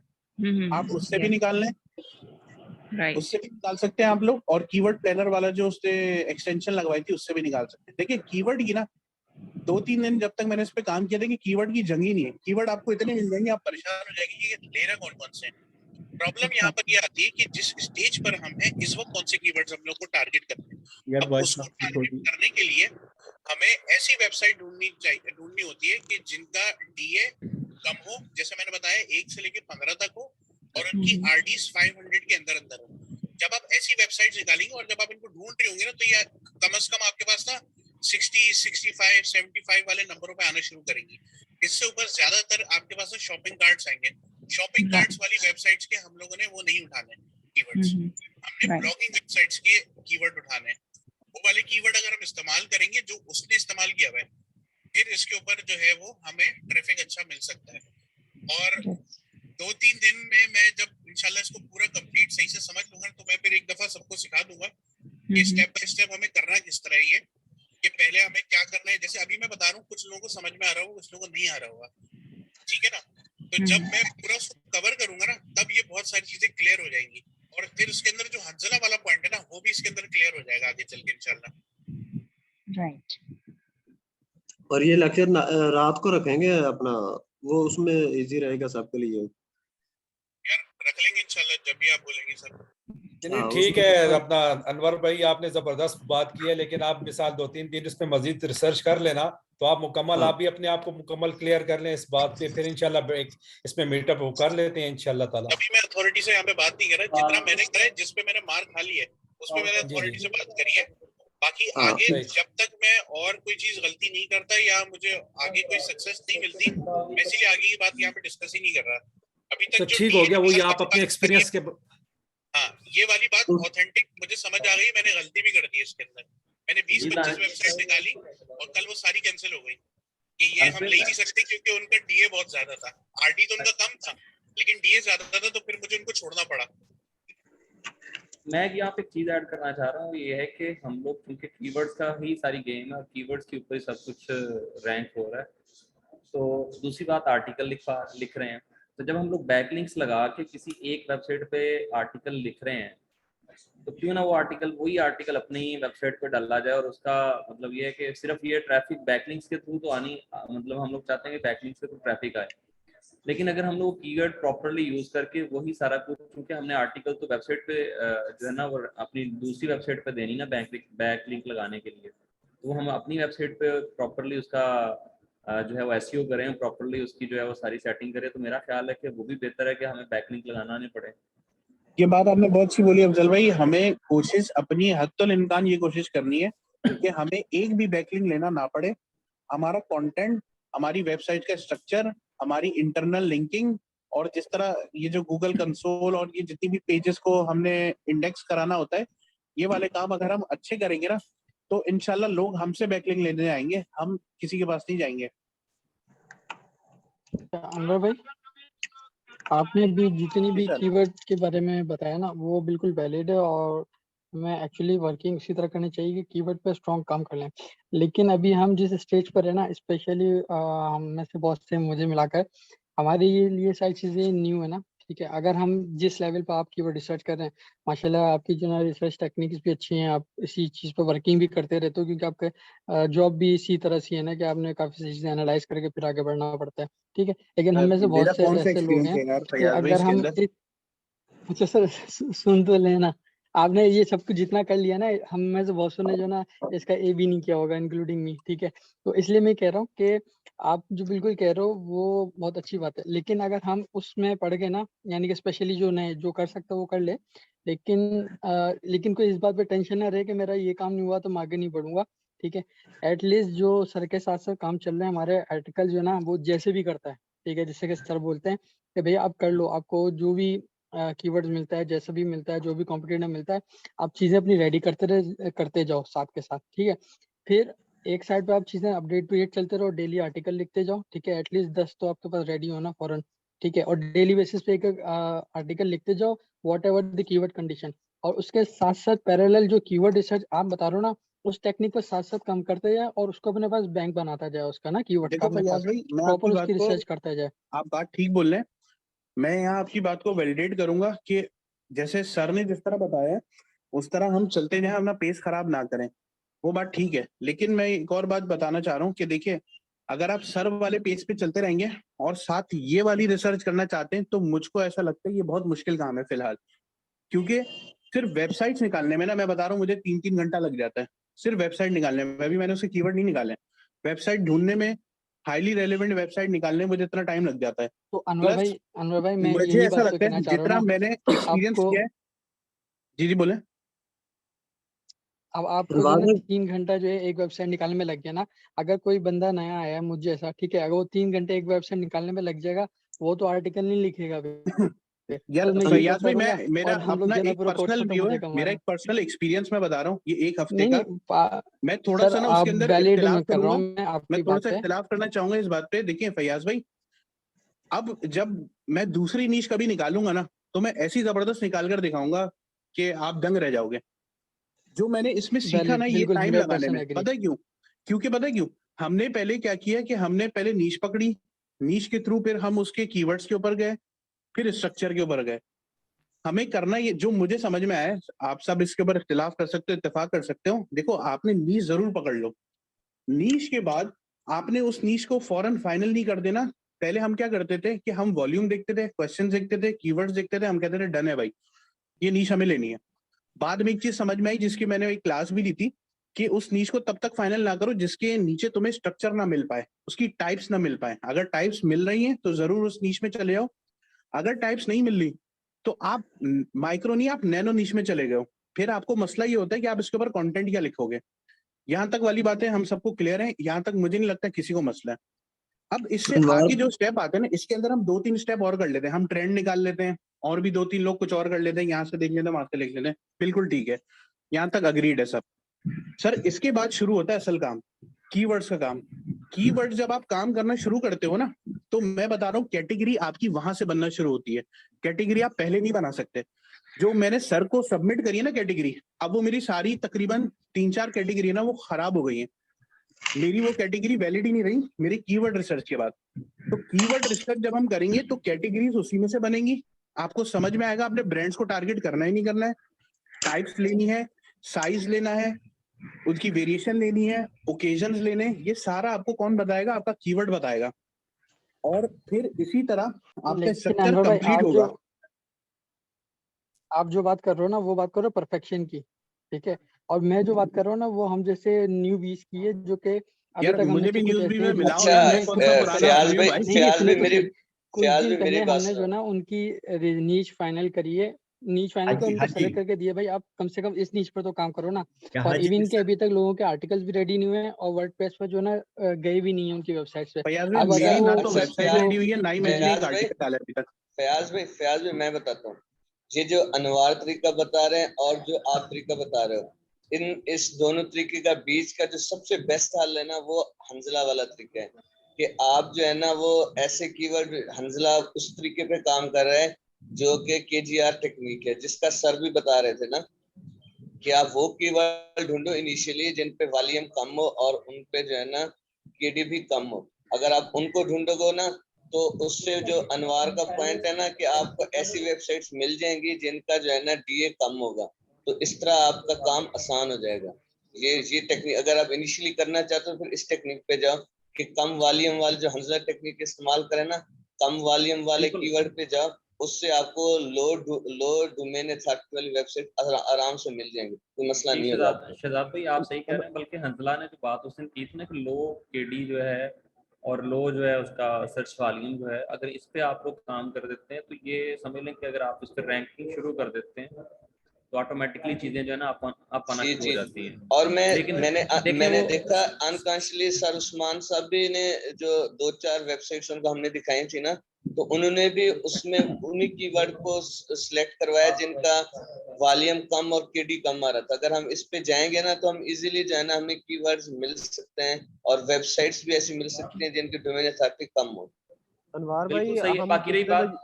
आप उससे भी निकाल लें, उससे भी निकाल सकते हैं आप लोग, और कीवर्ड प्लानर वाला जो उसने एक्सटेंशन लगवाई थी उससे भी निकाल सकते हैं। देखिए कीवर्ड की ना 2-3 दिन जब तक मैंने इस पे काम किया था कि कीवर्ड की जंग ही नहीं है, कीवर्ड आपको इतने मिल जाएंगे आप परेशान हो जाएंगे कि ये ले रहा कौन कौन से। प्रॉब्लम यहाँ पर ये आती है कि जिस स्टेज पर हम हैं इस वक्त कौन से कीवर्ड्स हम लोग को टारगेट करते हैं। अब उसको टारगेट करने के लिए हमें ऐसी वेबसाइट ढूंढनी होती है कि जिनका DA कम हो, जैसे मैंने बताया 1 से लेकर 15 तक हो, और उनकी RDs 500 के अंदर अंदर हो। जब आप ऐसी वेबसाइट निकालेंगे और जब आप इनको ढूंढ रहे होंगे ना, तो ये कम से कम आपके पास ना 60, 65, 75 वाले नंबरों पे आना शुरू करेंगी। इससे ऊपर ज्यादातर आपके पास शॉपिंग कार्ट्स आएंगे। शॉपिंग कार्ट्स वाली वेबसाइट्स के हम लोगों ने वो नहीं उठाने कीवर्ड्स, हमने ब्लॉगिंग वेबसाइट्स के कीवर्ड उठाने। वो वाले कीवर्ड अगर हम इस्तेमाल करेंगे जो उसने इस्तेमाल किया हुआ है, फिर इसके ऊपर जो है वो हमें ट्रैफिक अच्छा मिल सकता है। और 2-3 दिन में मैं जब इंशाल्लाह इसको पूरा कंप्लीट सही से समझ लूंगा तो मैं फिर एक दफा सबको सिखा दूंगा कि स्टेप बाय स्टेप हमें करना किस तरह है, ये कि पहले हमें क्या करना है। जैसे अभी मैं बता रहा हूँ, कुछ लोगों को समझ में आ रहा होगा, कुछ लोगों को नहीं आ रहा होगा, ठीक है ना। तो जब मैं पूरा उसको कवर करूंगा ना, तब ये बहुत सारी चीजें क्लियर हो जाएंगी, और फिर उसके अंदर जो हंजला वाला पॉइंट है ना, वो भी इसके अंदर क्लियर हो जाएगा आगे चल के इंशाल्लाह। राइट। और ये लेक्चर रात को रखेंगे अपना, वो उसमें इजी रहेगा सबके लिए। यार रख लेंगे इंशाल्लाह जब भी आप बोलेंगे सर। नहीं ठीक है अपना अनवर भाई, आपने जबरदस्त बात की है, लेकिन आप मिसाल 2-3 दिन इसमें मजीद रिसर्च कर लेना, तो आप मुकम्मल आप भी अपने आप को मुकम्मल क्लियर कर लें इस बात पे, फिर इंशाल्लाह इसमें मीटअप वो कर लेते हैं इंशाल्लाह ताला। अभी मैं अथॉरिटी से यहाँ पे बात नहीं कर रहा, जितना मैंने करा है, जिस पे मैंने मार खा ली है उस पे मैंने अथॉरिटी से बात करी है। बाकी आगे जब तक मैं और कोई चीज गलती नहीं करता या मुझे आगे कोई सक्सेस नहीं मिलती, मैं इसीलिए आगे की बात यहाँ पे डिस्कस ही नहीं कर रहा। अभी तक जो ठीक हो गया, वो आप अपने एक्सपीरियंस के। हाँ, ये वाली बात ऑथेंटिक मुझे समझ आ गई, मैंने गलती भी कर दी इसके अंदर। मैंने 20-25 वेबसाइट निकाली और कल वो सारी कैंसिल हो गई कि ये हम ले नहीं सकते क्योंकि उनका DA बहुत ज्यादा था। RD तो उनका कम था लेकिन DA ज्यादा था, तो फिर मुझे उनको छोड़ना पड़ा। मैं यहाँ पे एक चीज ऐड करना चाह रहा हूँ, ये है कि हम लोग क्योंकि कीवर्ड्स का ही सारी गेम है, कीवर्ड्स के ऊपर ही सब कुछ रैंक हो रहा है। तो दूसरी बात, आर्टिकल लिख रहे हैं, तो जब हम लोग बैकलिंक्स लगा के किसी एक वेबसाइट पे आर्टिकल लिख रहे हैं, तो क्यों ना वो आर्टिकल वही आर्टिकल अपनी वेबसाइट पे डाला जाए, और उसका मतलब ये है कि सिर्फ ये ट्रैफिक बैकलिंक्स के थ्रू तो आनी, मतलब हम लोग चाहते हैं कि बैकलिंक्स के थ्रू ट्रैफिक आए, लेकिन अगर हम लोग कीवर्ड प्रॉपर्ली यूज करके वही सारा कुछ, क्योंकि हमने आर्टिकल तो वेबसाइट पे जो है ना वो अपनी दूसरी वेबसाइट पे देनी ना बैक लिंक लगाने के लिए, तो वो हम अपनी वेबसाइट पे प्रॉपर्ली उसका जो है वो SEO करें, प्रॉपर्ली उसकी जो है वो सारी सेटिंग करें, तो मेरा ख्याल है कि वो भी बेहतर है कि हमें बैकलिंक लगाना नहीं पड़े। ये बात आपने बहुत अच्छी बोली अफजल भाई। हमें कोशिश अपनी हद तक इम्कान ये कोशिश करनी है कि हमें एक भी बैकलिंक लेना ना पड़े। हमारा कंटेंट, हमारी वेबसाइट का स्ट्रक्चर, हमारी इंटरनल लिंकिंग, और जिस तरह ये जो गूगल कंसोल और ये जितनी भी पेजेस को हमने इंडेक्स कराना होता है, ये वाले काम अगर हम अच्छे करेंगे ना, तो इंशाल्लाह लोग हमसे बैकलिंक लेने आएंगे, हम किसी के पास नहीं जाएंगे। अनवर भाई, आपने भी जितनी भी कीवर्ड के बारे में बताया ना, वो बिल्कुल वैलिड है, और हमें एक्चुअली वर्किंग इसी तरह करनी चाहिए कि कीवर्ड पे स्ट्रॉन्ग काम कर लें। लेकिन अभी हम जिस स्टेज पर है ना, स्पेशली हम में से बहुत से मुझे मिलाकर, हमारे लिए सारी चीज़ें न्यू है ना, ठीक है। अगर हम जिस लेवल पर आप कीवर्ड रिसर्च कर रहे हैं, माशाल्लाह आपकी जो ना रिसर्च टेक्निक्स भी अच्छी हैं, आप इसी चीज़ पर वर्किंग भी करते रहते हो, क्योंकि आपका जॉब भी इसी तरह से है ना कि आपने काफ़ी चीज़ें एनालाइज करके फिर आगे बढ़ना पड़ता है, ठीक है। लेकिन हम में से बहुत से ऐसे लोग हैं कि अगर हम अच्छा सर सुन तो लेना, आपने ये सब कुछ जितना कर लिया ना, हम में से बहुत ने जो ना इसका A भी नहीं किया होगा, इंक्लूडिंग मी, ठीक है। तो इसलिए मैं कह रहा हूँ कि आप जो बिल्कुल कह रहे हो वो बहुत अच्छी बात है, लेकिन अगर हम उसमें पढ़ गए ना, यानी कि स्पेशली जो नए जो कर सकता है वो कर ले, लेकिन कोई इस बात पे टेंशन ना रहे कि मेरा ये काम नहीं हुआ तो मैं आगे नहीं बढ़ूंगा, ठीक है। एटलीस्ट जो सर के साथ साथ काम चल रहे हैं, हमारे आर्टिकल जो ना वो जैसे भी करता है, ठीक है, जिससे कि सर बोलते हैं कि भैया आप कर लो, आपको जो भी कीवर्ड्स मिलता है, जैसा भी मिलता है, जो भी कॉम्पिटिटिव मिलता है, आप चीज़ें अपनी रेडी करते जाओ साथ के साथ, ठीक है। फिर एक साइड पे आप चीज़ें अपडेट पीरियड चलते रहो, डेली आर्टिकल लिखते जाओ, ठीक है। एटलीस्ट 10 तो आपके पास रेडी होना फौरन, ठीक है। और डेली बेसिस पे एक आर्टिकल लिखते जाओ, what ever the keyword condition, और उसके साथ साथ पैरेलल जो कीवर्ड रिसर्च आप बता रहे हो ना, उस टेक्निक को साथ साथ काम करते जाए और उसको अपने पास बैंक बनाता जाए उसका ना कीवर्ड का देखो अपने पास, फैयाज भाई, मैं प्रॉपर आपकी उसकी बात को, रिसर्च करता जाए। आप बात ठीक बोल रहे हैं, मैं यहाँ आपकी बात को वैलिडेट करूंगा कि जैसे सर ने जिस तरह बताया उस तरह हम चलते जाएं, अपना पेस खराब ना करें, वो बात ठीक है। लेकिन मैं एक और बात बताना चाह रहा हूँ कि देखिए, अगर आप सर वाले पेज पे चलते रहेंगे और साथ ये वाली रिसर्च करना चाहते हैं, तो मुझको ऐसा लगता है ये बहुत मुश्किल काम है फिलहाल। क्योंकि सिर्फ वेबसाइट्स निकालने में ना, मैं बता रहा हूँ, मुझे 3-3 घंटा लग जाता है सिर्फ वेबसाइट निकालने में। अभी मैंने उसके कीवर्ड नहीं निकाले, वेबसाइट ढूंढने में, हाईली रेलेवेंट वेबसाइट निकालने में मुझे इतना टाइम लग जाता है। तो अनवर प्लस भाई मैं मुझे यही ऐसा बात तो लगता कहना है चाह रहा हूँ जितना ना मैंने एक्सपीरियंस आपको। किया है। जी बोले। अब आपको जो है ना 3 घंटा जो है एक वेबसाइट निकालने में लग गया ना, अगर कोई बंदा नया आया है मुझे ऐसा, ठीक है, अगर वो 3 घंटे एक वेबसाइट निकालने में लग जाएगा, वो तो आर्टिकल नहीं लिखेगा यार तो मैं यही फैयाज बोलता भाई, रहूंगा मैं मेरा और हम लोग अपना जो है ना एक पूरा कोर्स पर्सनल खत्म व्यू हो है, जाएगा मेरा हमारा। एक पर्सनल एक्सपीरियंस मैं बता रहा हूँ, ये एक हफ्ते नहीं का। नहीं मैं थोड़ा सर सा ना आप उसके अंदर वैलिड इख्तिलाफ कर रहा करूंगा, हूँ मैं मैं आपकी थोड़ा बात सा पे। इख्तिलाफ करना चाहूंगा इस बात पे। देखिए फैयाज भाई, अब जब मैं दूसरी नीश कभी निकालूंगा ना, तो मैं ऐसी जबरदस्त निकाल कर दिखाऊंगा कि आप दंग रह जाओगे। जो मैंने इसमें सीखा ना वैलिड, ये बिल्कुल टाइम लगाने 100% में, एग्री। पता है क्यों? क्योंकि पता है क्यों, हमने पहले क्या किया कि हमने पहले नीश पकड़ी, नीश के थ्रू फिर हम उसके कीवर्ड्स के ऊपर गए, फिर स्ट्रक्चर के ऊपर गए। हमें करना ये जो मुझे समझ में आया, आप सब इसके ऊपर इख्तिलाफ कर सकते हो, इत्तेफाक कर सकते हो। देखो, आपने नीश जरूर पकड़ लो, नीश के बाद आपने उस नीश को फौरन फाइनल नहीं कर देना। पहले हम क्या करते थे कि हम वॉल्यूम देखते थे, क्वेश्चन देखते थे, कीवर्ड्स देखते थे, हम कहते थे डन है भाई, ये नीश हमें लेनी है। बाद में एक चीज समझ में आई, जिसकी मैंने एक क्लास भी ली थी, कि उस नीश को तब तक फाइनल ना करो जिसके नीचे तुम्हें स्ट्रक्चर ना मिल पाए, उसकी टाइप्स ना मिल पाए। अगर टाइप्स मिल रही हैं तो जरूर उस नीश में चले जाओ, अगर टाइप्स नहीं मिल रही तो आप माइक्रो नहीं, आप नैनो नीश में चले गए हो। फिर आपको मसला ये होता है कि आप इसके ऊपर कंटेंट क्या लिखोगे। यहाँ तक वाली बातें हम सबको क्लियर है, यहाँ तक मुझे नहीं लगता किसी को मसला है। अब इससे आगे जो स्टेप आते हैं ना, इसके अंदर हम 2-3 स्टेप और कर लेते हैं, हम ट्रेंड निकाल लेते हैं, और भी 2-3 लोग कुछ और कर लेते हैं, यहाँ से देख लेते हैं, वहां से लिख लेते हैं, बिल्कुल ठीक है, यहाँ तक अग्रीड है सब। सर इसके बाद शुरू होता है असल काम, कीवर्ड्स का काम। कीवर्ड जब आप काम करना शुरू करते हो ना, तो मैं बता रहा हूँ कैटेगरी आपकी वहां से बनना शुरू होती है। कैटेगरी आप पहले नहीं बना सकते। जो मैंने सर को सबमिट करी है ना कैटेगरी, अब वो मेरी सारी तकरीबन 3-4 कैटेगरी है ना, वो खराब हो गई है। मेरी वो कैटेगरी वैलिड ही नहीं रही मेरी कीवर्ड रिसर्च के बाद। तो कीवर्ड रिसर्च जब हम करेंगे तो कैटेगरीज उसी में से बनेंगी, आपको समझ में आएगा आपने ब्रांड्स को टारगेट करना ही नहीं करना है, टाइप्स लेनी है, साइज लेना है, उसकी वेरिएशन लेनी है, ओकेजन्स लेने, ये सारा आपको कौन बताएगा? आपका कीवर्ड बताएगा। और फिर इसी तरह आपका लेकिन स्ट्रक्चर अनवर भाई कंप्लीट होगा। आप जो बात कर रहे हो ना वो बात कर रहे हो परफेक्शन की, ठीक है, और मैं जो बात कर रहा हूँ ना वो हम जैसे न्यू बीस की है, जो कि अभी यार तक हम मुझे भी जैसे कुछ न्यूज भी ऐसे में मिलाओ दिन यार, पहले मैं कौन सा पुराना फयाज आदमी हूँ भाई, भाई। नहीं फयाज सुनिए भाई तो मेरी सही, कुछ फयाज दिन भाई मेरी पहले बात हमने जो सुनो। ना उनकी नीच फाइनल करी है, नीच फाइनल को उनको सेलेक्ट करके दिया भाई, आप कम से कम इस नीच पर तो काम करो ना। और इवन के अभी तक लोगों के आर्टिकल्स भी रेडी नहीं हुए हैं और वर्डप्रेस पर जो ना गए भी नहीं है उनकी वेबसाइट पे। फयाज भाई, अब अगर मेरी वो ना तो अच्छा वेबसाइट जो रेडी हुई है, ना ही मैंने एक फयाज भाई, आर्टिकल डाला अभी तक। फयाज भाई मैं बताता हूँ, ये जो अनवार तरीका बता रहे हैं और जो आप तरीका बता रहे हो, इस दोनों तरीके का बीच का जो सबसे बेस्ट हल है ना, वो हंजला वाला तरीका है। कि आप जो है ना वो ऐसे कीवर्ड, हंजला उस तरीके पे काम कर रहे हैं जो कि केजीआर टेक्निक है, जिसका सर भी बता रहे थे ना, कि आप वो कीवर्ड ढूंढो इनिशियली जिन पे वॉल्यूम कम हो और उन पे जो है ना केडी भी कम हो। अगर आप उनको ढूंढोगे ना, तो उससे जो अनवार का पॉइंट है ना, कि आपको ऐसी वेबसाइट्स मिल जाएंगी जिनका जो है ना डीए कम होगा, तो इस तरह आपका काम आसान हो जाएगा। ये टेक्निक अगर आप इनिशियली करना चाहते हो, फिर इस टेक्निक पे जाओ कि कम वॉल्यूम वाले जो हंजला टेक्निक इस्तेमाल करें ना, कम वॉल्यूम वाले कीवर्ड पे जाओ, उससे आपको लो डोमेन अथॉरिटी वाली वेबसाइट आराम से मिल जाएंगी, कोई मसला नहीं होगा आपको। शहजाद भाई आप सही कह रहे हैं, बल्कि हंजला ने जो बात उस दिन की थी ना कि लो केडी जो है और लो जो है उसका सर्च वॉल्यूम जो है, अगर इस पे आप लोग काम कर देते हैं तो ये समझ लें कि अगर आप इस पर रैंकिंग शुरू कर देते हैं तो ऑटोमेटिकली चीजें जो है ना आप आना शुरू हो जाती हैं। और लेकिन मैंने देखा अनकॉन्शियसली सर उस्मान साहब भी ने जो 2-4 वेबसाइट्स उनको हमने दिखाई थी ना, तो उन्होंने भी उसमें उन्हीं कीवर्ड को सिलेक्ट करवाया जिनका वॉल्यूम कम और केडी कम आ रहा था। अगर हम इस पे जाएंगे ना, तो हम इजीली जो है ना हमें कीवर्ड्स मिल सकते हैं और वेबसाइट्स भी ऐसी मिल सकती हैं जिनकी डोमेन अथॉरिटी कम हो। अनवार भाई, बिल्कुल सही है। हम बाकी रही बात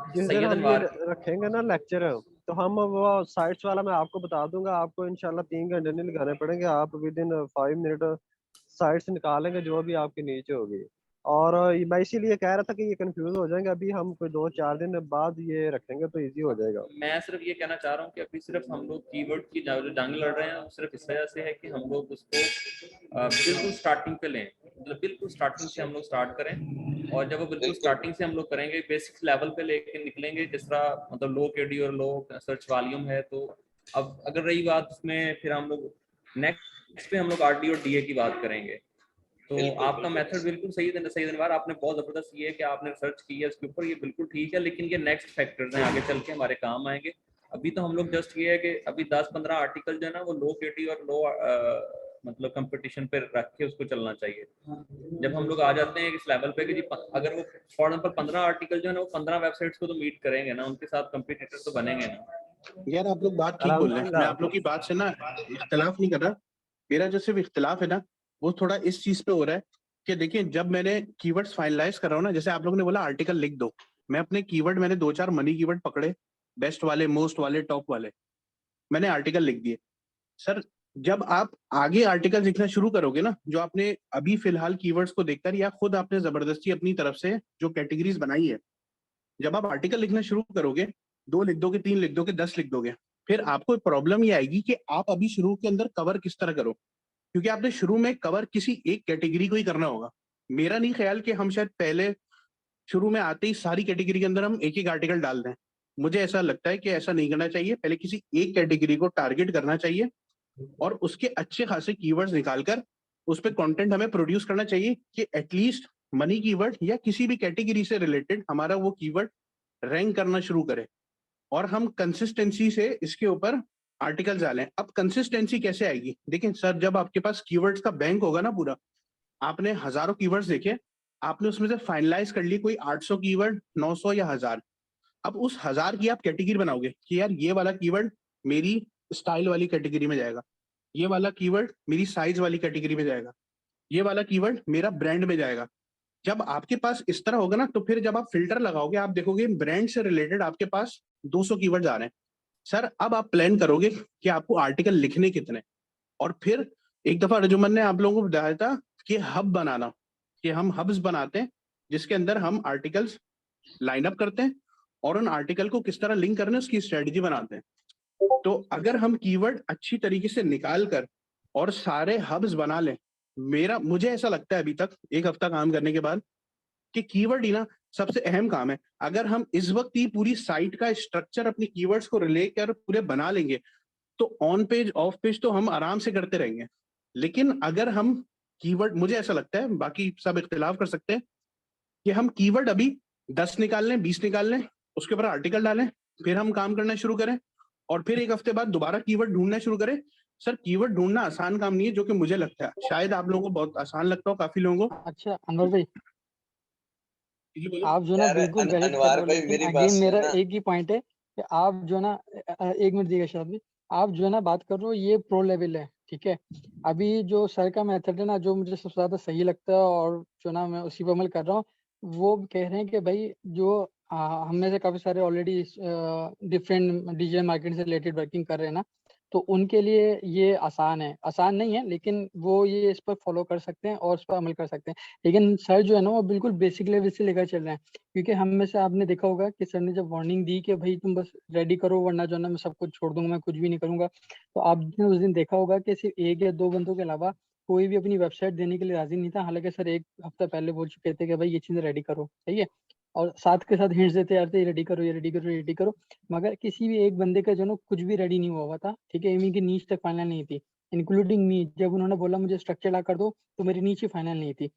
जिस दिन सैयद हम ये अनवार रखेंगे ना लेक्चर, तो हम वो साइट्स वाला मैं आपको बता दूंगा, आपको इंशाल्लाह 3 घंटे नहीं लगाने पड़ेंगे, आप विद इन 5 मिनट साइट्स निकालेंगे जो भी आपकी नीचे होगी। और मैं इसीलिए कह रहा था कि ये कंफ्यूज हो जाएंगे, अभी हम कोई 2-4 दिन बाद ये रखेंगे तो इजी हो जाएगा। मैं सिर्फ ये कहना चाह रहा हूँ कि अभी सिर्फ हम लोग कीवर्ड की जो जंग लड़ रहे हैं वो सिर्फ इस वजह से है कि हम लोग उसको बिल्कुल स्टार्टिंग पे लें, मतलब बिल्कुल स्टार्टिंग से हम लोग स्टार्ट करें। और जब वो बिल्कुल स्टार्टिंग से हम लोग करेंगे, बेसिक लेवल पे लेके निकलेंगे, जिस तरह मतलब लो केडी और लो सर्च वॉल्यूम है, तो अब अगर रही बात उसमें, फिर हम लोग नेक्स्ट पे हम लोग आरडी और डीए की बात करेंगे। तो आपका मेथड बिल्कुल सही धन्यवाद, आपने बहुत जबरदस्त ये है कि आपने रिसर्च की है इसके ऊपर, ये बिल्कुल ठीक है, लेकिन ये नेक्स्ट फैक्टर्स हैं, आगे चल के हमारे काम आएंगे। अभी तो हम लोग जस्ट ये है कि अभी 10-15 आर्टिकल जो है ना वो लो केटी और लो मतलब कंपटीशन पे रख के उसको चलना चाहिए। जब हम लोग आ जाते हैं इस लेवल पे कि जी अगर वो फॉर एग्जांपल 15 आर्टिकल जो है ना वो 15 वेबसाइट्स को तो मीट करेंगे ना, उनके साथ कंपटीटर तो बनेंगे ना। यार आप लोग बात ठीक बोल रहे हैं, मैं आप लोग की बात से ना इख्तलाफ नहीं कर रहा। मेरा जो सिर्फ इख्तलाफ है ना वो थोड़ा इस चीज पे हो रहा है कि देखिए, जब मैंने कीवर्ड्स फाइनलाइज कर रहा हूँ ना, जैसे आप लोगों ने बोला आर्टिकल लिख दो, मैं अपने कीवर्ड मैंने 2-4 मनी कीवर्ड पकड़े, बेस्ट वाले, मोस्ट वाले, टॉप वाले, मैंने आर्टिकल लिख दिए। सर जब आप आगे आर्टिकल लिखना शुरू करोगे ना, जो आपने अभी फिलहाल कीवर्ड्स को देखकर या खुद आपने जबरदस्ती अपनी तरफ से जो कैटेगरीज बनाई है, जब आप आर्टिकल लिखना शुरू करोगे, 2 लिख दोगे, 3 लिख दोगे, 10 लिख दोगे, फिर आपको प्रॉब्लम ये आएगी कि आप अभी शुरू के अंदर कवर किस तरह करो, क्योंकि आपने शुरू में कवर किसी एक कैटेगरी को ही करना होगा। मेरा नहीं ख्याल कि हम शायद पहले शुरू में आते ही सारी कैटेगरी के अंदर हम एक एक आर्टिकल डाल दें। मुझे ऐसा लगता है कि ऐसा नहीं करना चाहिए, पहले किसी एक कैटेगरी को टारगेट करना चाहिए और उसके अच्छे खासे कीवर्ड्स निकालकर उस पर कंटेंट हमें प्रोड्यूस करना चाहिए कि एटलीस्ट मनी कीवर्ड या किसी भी कैटेगरी से रिलेटेड हमारा वो कीवर्ड रैंक करना शुरू करे और हम कंसिस्टेंसी से इसके ऊपर आर्टिकल डालें। अब कंसिस्टेंसी कैसे आएगी? देखिए सर, जब आपके पास कीवर्ड्स का बैंक होगा ना पूरा, आपने हजारों कीवर्ड्स देखे, आपने उसमें से फाइनलाइज कर ली कोई 800 कीवर्ड, 900 या 1000। अब उस 1000 की आप कैटेगरी बनाओगे कि यार ये वाला कीवर्ड मेरी स्टाइल वाली कैटेगरी में जाएगा, ये वाला कीवर्ड मेरी साइज वाली कैटेगरी में जाएगा, ये वाला कीवर्ड मेरा ब्रांड में जाएगा। जब आपके पास इस तरह होगा ना, तो फिर जब आप फिल्टर लगाओगे आप देखोगे ब्रांड से रिलेटेड आपके पास 200 कीवर्ड्स आ रहे हैं। सर अब आप प्लान करोगे कि आपको आर्टिकल लिखने कितने, और फिर एक दफा रजुमन ने आप लोगों को बताया था कि हब बनाना, कि हम हब्स बनाते हैं जिसके अंदर हम आर्टिकल्स लाइन अप करते हैं और उन आर्टिकल को किस तरह लिंक करना है उसकी स्ट्रेटजी बनाते हैं। तो अगर हम कीवर्ड अच्छी तरीके से निकाल कर और सारे हब्स बना लें, मुझे ऐसा लगता है अभी तक 1 हफ्ता काम करने के बाद कि कीवर्ड ही ना सबसे अहम काम है। अगर हम इस वक्त ही पूरी साइट का स्ट्रक्चर अपनी कीवर्ड्स को रिलेट कर पूरे बना लेंगे तो ऑन पेज ऑफ पेज तो हम आराम से करते रहेंगे। लेकिन अगर हम कीवर्ड, मुझे ऐसा लगता है, बाकी सब इख्तिलाफ कर सकते हैं, कि हम कीवर्ड अभी 10 निकाल लें, 20 निकाल लें, उसके ऊपर आर्टिकल डालें, फिर हम काम करना शुरू करें और फिर 1 हफ्ते बाद दोबारा कीवर्ड ढूंढना शुरू करें। सर कीवर्ड ढूंढना आसान काम नहीं है, जो कि मुझे लगता है शायद आप लोगों को बहुत आसान लगता हो, काफी लोगों को। अच्छा अनवर भाई, आप जो ना बिल्कुल वैलिड कर रहे हो, लेकिन अगेन मेरा एक ही पॉइंट है कि आप जो ना 1 मिनट दिएगा शायद, आप जो है ना बात कर रहे हो ये प्रो लेवल है, ठीक है। अभी जो सर का मेथड है ना, जो मुझे सबसे ज्यादा सही लगता है और जो ना मैं उसी पर अमल कर रहा हूँ, वो कह रहे हैं कि भाई जो हम में से काफी सारे ऑलरेडी डिफरेंट डिजिटल मार्केटिंग से रिलेटेड वर्किंग कर रहे हैं ना, तो उनके लिए ये आसान है, आसान नहीं है लेकिन वो ये इस पर फॉलो कर सकते हैं और उस पर अमल कर सकते हैं। लेकिन सर जो है ना वो बिल्कुल बेसिक लेवल से लेकर चल रहे हैं, क्योंकि हम में से आपने देखा होगा कि सर ने जब वार्निंग दी कि भाई तुम बस रेडी करो वरना जो है ना मैं सब कुछ छोड़ दूंगा, मैं कुछ भी नहीं करूंगा, तो आपने उस दिन देखा होगा कि सिर्फ 1 या 2 बंदों के अलावा कोई भी अपनी वेबसाइट देने के लिए राजी नहीं था। हालांकि सर 1 हफ्ता पहले बोल चुके थे कि भाई ये चीजें रेडी करो, सही है, और साथ के साथ हिंट्स देते यार ये रेडी करो, ये रेडी करो, ये रेडी करो, मगर किसी भी एक बंदे का जो ना कुछ भी रेडी नहीं हुआ था, ठीक है। इन्हीं की नीच तक फाइनल नहीं थी, इंक्लूडिंग मी। जब उन्होंने बोला मुझे स्ट्रक्चर ला कर दो तो मेरी नीच ही फाइनल नहीं थी।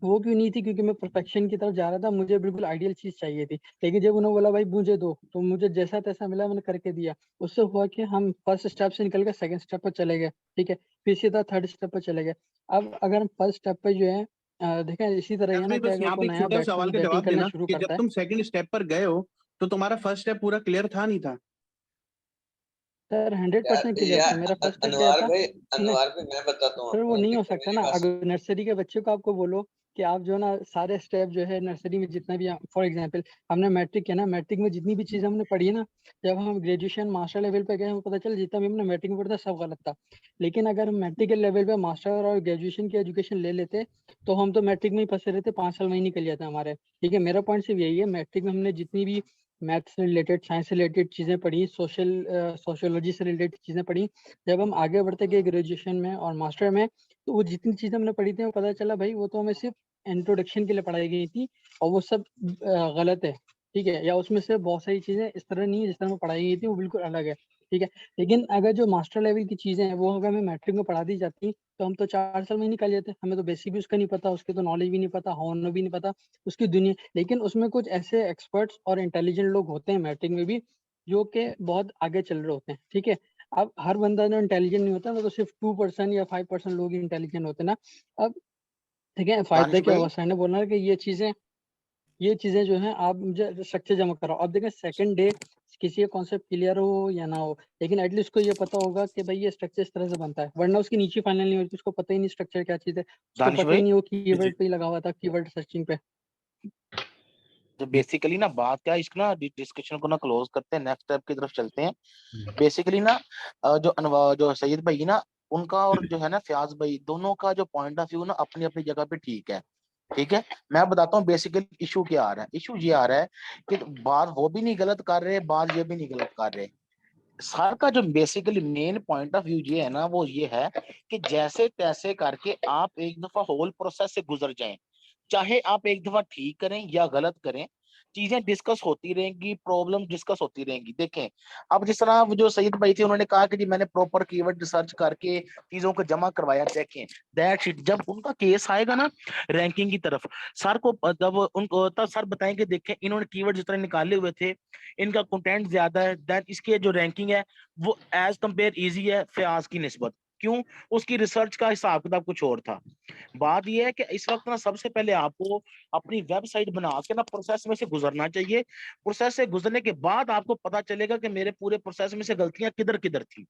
वो क्यों नहीं थी? क्योंकि मैं परफेक्शन की तरफ जा रहा था, मुझे बिल्कुल आइडियल चीज चाहिए थी। लेकिन जब उन्होंने बोला भाई मुझे दो, तो मुझे जैसा तैसा मिला मैंने करके दिया। उससे हुआ कि हम फर्स्ट स्टेप से निकल के सेकंड स्टेप पर चले गए, ठीक है, फिर सीधा थर्ड स्टेप पर चले गए। अब अगर हम फर्स्ट स्टेप पे जो है देखें, इसी तरह है ना कि अगर कोई नया सवाल का जवाब देना कि जब तुम सेकंड स्टेप पर गए हो तो तुम्हारा फर्स्ट स्टेप पूरा क्लियर था नहीं था? सर 100% क्लियर था मेरा फर्स्ट स्टेप। अनवार भाई मैं बताता हूँ सर वो नहीं हो सकता ना, अगर नर्सरी के बच्चे को आपको बोलो कि आप जो ना सारे स्टेप जो है नर्सरी में जितना भी, फॉर एग्जांपल हमने मैट्रिक किया ना, मैट्रिक में जितनी भी चीज़ हमने पढ़ी है ना, जब हम ग्रेजुएशन मास्टर लेवल पे गए हमें पता चला जितना भी हमने मैट्रिक में पढ़ा था सब गलत था। लेकिन अगर हम मैट्रिक के लेवल पे मास्टर और ग्रेजुएशन की एजुकेशन ले लेते तो हम तो मैट्रिक में ही फंसे रहते, 5 साल में ही निकल जाते हमारे। ठीक है, मेरा पॉइंट सिर्फ यही है, मैट्रिक में हमने जितनी भी मैथ्स से रिलेटेड, साइंस से रिलेटेड चीज़ें पढ़ी, सोशियोलॉजी से रिलेटेड चीज़ें पढ़ी, जब हम आगे बढ़ते गए ग्रेजुएशन में और मास्टर में, तो वो जितनी चीज़ें हमने पढ़ी थी वो पता चला भाई वो तो हमें सिर्फ इंट्रोडक्शन के लिए पढ़ाई गई थी और वो सब गलत है। ठीक है, या उसमें से बहुत सारी चीज़ें इस तरह नहीं है जिस तरह में पढ़ाई गई थी, वो बिल्कुल अलग है। ठीक है, लेकिन अगर जो मास्टर लेवल की चीज़ें हैं वो अगर हमें मैट्रिक में पढ़ा दी जाती तो हम तो 4 साल में ही निकल जाते। हमें तो बेसिक भी उसका नहीं पता, उसके तो नॉलेज भी नहीं पता, होना भी नहीं पता उसकी दुनिया। लेकिन उसमें कुछ ऐसे एक्सपर्ट्स और इंटेलिजेंट लोग होते हैं मैट्रिक में भी जो कि बहुत आगे चल रहे होते हैं। ठीक है, अब हर बंदा जो इंटेलिजेंट नहीं होता, वो तो सिर्फ 2% या 5% लोग इंटेलिजेंट होते हैं ना। अब ठीक है, फायदा दानिश क्या भाई होगा, सर ने बोलना है कि ये चीजें जो है आप मुझे स्ट्रक्चर जमा कराओ। अब देखें सेकंड डे किसी का कॉन्सेप्ट क्लियर हो या ना हो, लेकिन एटलीस्ट उसको ये पता होगा कि भाई ये स्ट्रक्चर इस तरह से बनता है, वरना उसकी नीचे फाइनल नहीं होती, उसको पता ही नहीं स्ट्रक्चर क्या चीज है, उसको दानिश पता ही भाई नहीं हो जी कीवर्ड पे ही लगा हुआ था, कीवर्ड सर्चिंग पे। तो बेसिकली ना बात क्या है, इसको ना डिस्कशन को ना क्लोज करते हैं, नेक्स्ट स्टेप की तरफ चलते हैं। हम्म, बेसिकली ना जो सैयद भाई है ना, उनका और जो है ना फयाज भाई, दोनों का जो पॉइंट ऑफ व्यू ना अपनी अपनी जगह पे ठीक है। ठीक है, मैं बताता हूँ बेसिकली इशू क्या आ रहा है। इशू ये आ रहा है कि बात वो भी नहीं गलत कर रहे, बात ये भी नहीं गलत कर रहे। सर का जो basically main point of view ये है ना, वो ये है कि जैसे तैसे करके आप एक दफा होल प्रोसेस से गुजर जाएं, चाहे आप एक दफा ठीक करें या गलत करें, चीजें डिस्कस होती रहेंगी, प्रॉब्लम डिस्कस होती रहेंगी। देखें, अब जिस तरह वो जो सईद भाई थे, उन्होंने कहा कि जी मैंने प्रॉपर कीवर्ड रिसर्च करके चीजों को जमा करवाया। देखें, दैट शिट जब उनका केस आएगा ना रैंकिंग की तरफ, सर को जब उनको तब सर बताएंगे देखें इन्होंने कीवर्ड जितने निकाले हुए थे, इनका कंटेंट ज्यादा है, दैट इसकी जो रैंकिंग है वो एज कंपेयर इजी है फयाज की निस्बत। क्यों? उसकी रिसर्च का हिसाब किताब कुछ और था। बात यह है कि इस वक्त ना सबसे पहले आपको अपनी वेबसाइट बना के ना प्रोसेस में से गुजरना चाहिए। प्रोसेस से गुजरने के बाद आपको पता चलेगा कि मेरे पूरे प्रोसेस में से गलतियां किधर किधर थी।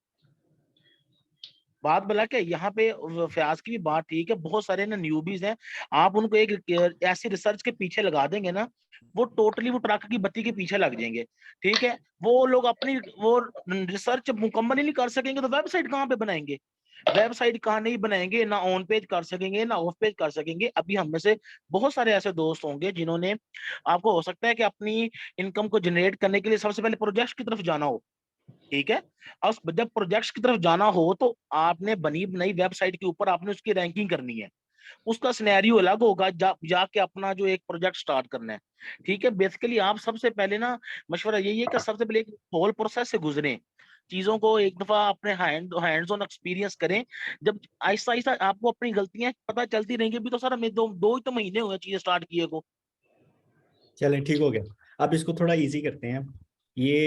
बात बोला कि यहाँ पे फयाज की भी बात ठीक है, बहुत सारे ना न्यूबीज हैं, आप उनको एक ऐसी रिसर्च के पीछे लगा देंगे ना, वो टोटली वो ट्रक की बत्ती के पीछे लग जाएंगे। ठीक है, वो लोग अपनी वो रिसर्च मुकम्मल ही नहीं कर सकेंगे तो वेबसाइट कहाँ पे बनाएंगे? वेबसाइट कहाँ नहीं बनाएंगे, ना ऑन पेज कर सकेंगे ना ऑफ पेज कर सकेंगे। अभी हम में से बहुत सारे ऐसे दोस्त होंगे जिन्होंने, आपको हो सकता है कि अपनी इनकम को जनरेट करने के लिए सबसे पहले प्रोजेक्ट की तरफ जाना हो। ठीक है, अब जब प्रोजेक्ट्स की तरफ जाना हो तो आपने बनी नई वेबसाइट के ऊपर आपने उसकी रैंकिंग करनी है, उसका सिनेरियो अलग होगा, जाके अपना जो एक प्रोजेक्ट स्टार्ट करना है। ठीक है, बेसिकली आप सबसे पहले ना मशवरा यही है कि सबसे पहले एक होल प्रोसेस से गुजरें, चीजों को एक दफा अपने हैंड्स ऑन एक्सपीरियंस करें। जब आहिस्ता आहिस्ता आपको अपनी गलतियां पता चलती रहेंगी। भी तो सर हमें दो ही तो महीने हुए चीजें स्टार्ट किए को। चलें ठीक हो गया। अब इसको थोड़ा इजी करते हैं। ये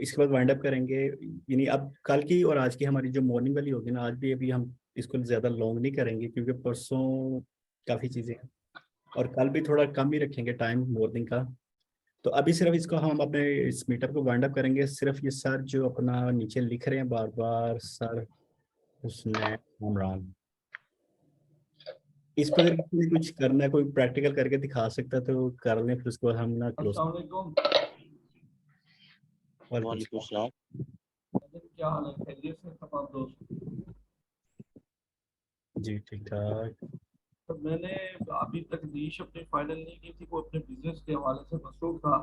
इसके बाद वाइंड अप करेंगे, यानी अब कल की और आज की हमारी जो मॉर्निंग वाली होगी ना, आज भी अभी हम इसको ज़्यादा लॉन्ग नहीं करेंगे क्योंकि परसों काफ़ी चीज़ें हैं और कल भी थोड़ा कम ही रखेंगे टाइम मॉर्निंग का। तो अभी सिर्फ इसको हम अपने इस मीटअप को वाइंड अप करेंगे। सिर्फ ये सर जो अपना नीचे लिख रहे हैं बार बार, सर उसने इमरान, इस पर अगर किसी ने कुछ करना है, कोई प्रैक्टिकल करके दिखा सकता है तो कर लें, फिर उसके बाद हम ना क्लोज। वालेकुम सलाम। क्या हाल है, खैरियत से तमाम दोस्त? जी ठीक ठाक। तो मैंने अभी तक नीश अपनी फाइनल नहीं की थी, वो अपने बिजनेस के हवाले से मसरूफ था।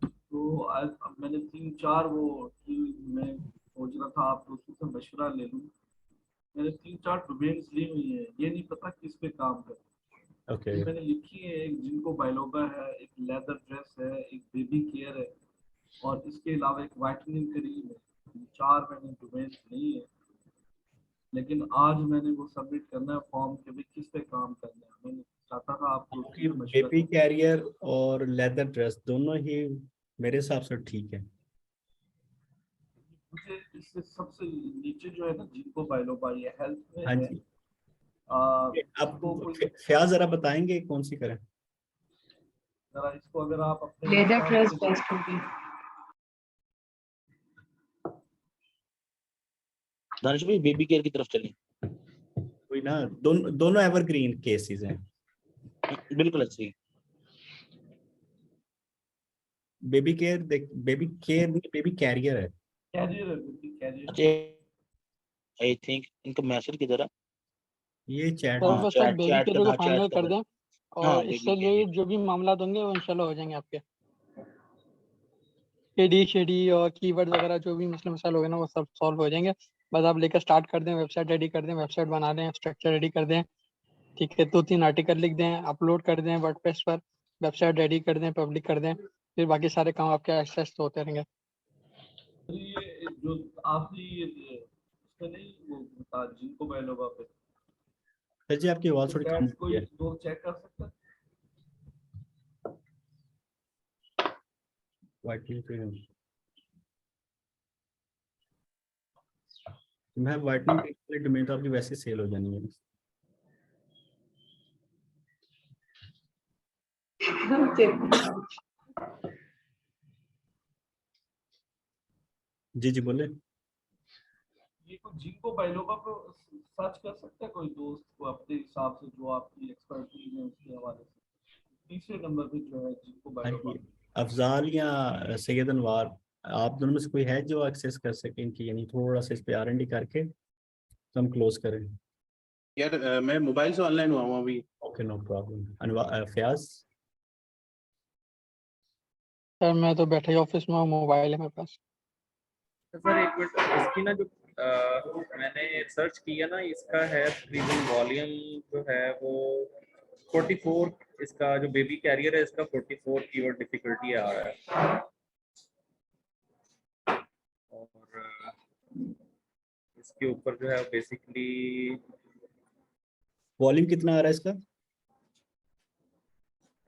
तो आज अब मैंने 3-4 वो मैं सोच रहा था आप दोस्तों से मशवरा ले लूँ। मैंने 3-4 डोमेन्स ली हुई है, ये नहीं पता किस पे काम करें। ओके ये मैंने लिखी है, एक जिनको बायोलोगा है, एक लेदर ड्रेस है, एक बेबी केयर है और इसके अलावा एक वाइटनिंग क्रीम है। 4 मैंने डोमेन्स ली है, लेकिन आज मैंने वो सबमिट करना है फॉर्म के भी किस पे काम करना है। मैंने चाहता था आप दोस्तों आपकी से मशवरा बेबी करूं। कैरियर और लेदर ड्रेस दोनों ही मेरे हिसाब से ठीक है। मुझे इससे सबसे नीचे जो है ना, जिनको बायोलोबा ये हेल्थ में हाँ है, जी, आप इसको कोई फयाज जरा बताएंगे कौन सी करें? जरा इसको अगर आप अपने लेदर हिसाब ड्रेस से बेस्ट होगी। दानिश भाई बेबी केयर की तरफ चलें। कोई ना, दोनों एवरग्रीन केसेस हैं। बिल्कुल अच्छी। बेबी केयर देख, बेबी केयर नहीं, बेबी कैरियर है। Carrier carrier. अच्छा आई थिंक इनका मैसेज किधर है? ये चैट सर में। बस आप बेबी चैट कैरियर को हाँ फाइनल चैट कर दें हाँ और बेबी इससे कैरियर। रिलेटेड जो भी मामला होंगे वो इंशाल्लाह हो जाएंगे आपके। एडी शेडी और कीवर्ड वगैरह जो भी मसले मसाइल हो गए ना वो सब सॉल्व हो जाएंगे। बस आप लेकर स्टार्ट कर दें, वेबसाइट रेडी कर दें, वेबसाइट बना दें, स्ट्रक्चर रेडी कर दें, ठीक है, 2-3 आर्टिकल लिख दें, अपलोड कर दें वर्डप्रेस पर, वेबसाइट रेडी कर दें, पब्लिक कर दें, फिर बाकी सारे काम आपके एक्सेस होते रहेंगे। ये जो आपने ये उसमें नहीं वो बता जिनको बैलोगा पे सर जी आपकी आवाज थोड़ी कम हो कोई रही है। दो चेक कर सकता है? मैं वाइटनिंग वाली डोमेन तो आपकी वैसे सेल हो जानी है। जी जी बोले। ये कोई जिनको बैलोगा पे सर्च कर सकता है कोई दोस्त को अपने हिसाब से जो आपकी एक्सपर्टीज है उसके हवाले से। तीसरे नंबर पे जो है जिनको बैलोगा, अफजाल या सैयद अनवार, आप दोनों में से कोई है जो एक्सेस कर सके इनकी, यानी थोड़ा सा इस पे R&D करके तो हम क्लोज करें। यार मैं मोबाइल से ऑनलाइन हुआ हूँ अभी। Okay no problem. Anwar, Fayaz. Sir मैं तो बैठे ही ऑफिस में हूँ, मोबाइल है मेरे पास। सर एक मिनट, इसकी ना जो मैंने सर्च किया ना, इसका है तकरीबन वॉल्यूम जो है वो 44, इसका जो बेबी कैरियर है इसका 44 कीवर्ड डिफिकल्टी आ रहा है। और इसके ऊपर जो है बेसिकली वॉल्यूम कितना आ रहा है इसका?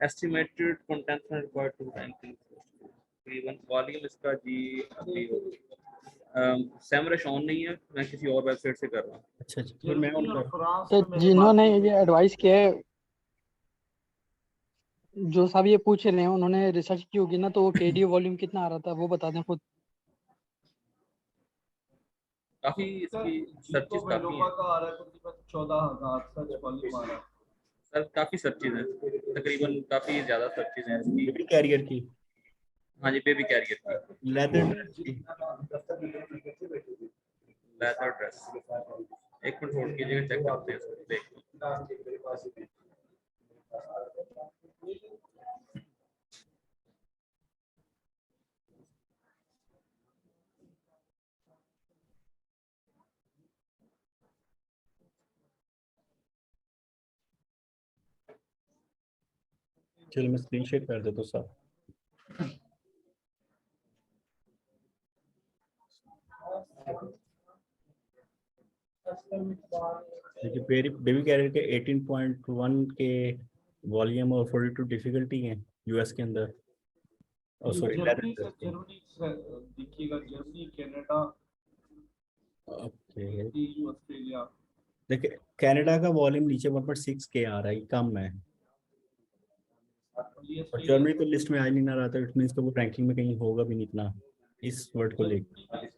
Estimated content required to ranking, तकरीबन वॉल्यूम इसका जी अभी सैमरश ऑन नहीं है, मैं किसी और वेबसाइट से कर रहा हूँ। अच्छा अच्छा, फिर मैं ऑन कर। तो जिन्होंने ये एडवाइस किया है, जो साहब ये पूछ रहे हैं उन्होंने रिसर्च की होगी ना, तो वो केडी वॉल्यूम कितना आ रहा था वो बता दें खुद। काफी इसकी सर्चेस काफी हैं का आ रहा है तकरीबन 14,000 सर्च वॉल्यूम आ रहा है सर, काफी सर्चेस हैं, तकरीबन काफी ज्यादा सर्चेस हैं इसकी। बेबी कैरियर की, हाँ जी बेबी कैरियर की, लेदर ड्रेस की, लेदर ड्रेस। एक मिनट होल्ड कीजिएगा, चेक करते हैं इसको, देखते हैं। चलो मैं स्क्रीन शेयर कर देता हूँ साहब। देखिए बेबी कैरियर के 18.1 के वॉल्यूम और 42 डिफिकल्टी है यूएस के अंदर। और सॉरी जर्मनी देखिएगा, जर्मनी, कनाडा, ओके, ऑस्ट्रेलिया। देखिए कनाडा का वॉल्यूम नीचे 1.6 के आ रहा है, कम है। और जर्मनी तो लिस्ट में आ ही नहीं ना रहा था, इट मींस तो वो रैंकिंग में कहीं होगा भी नहीं इतना इस वर्ड को लेकर।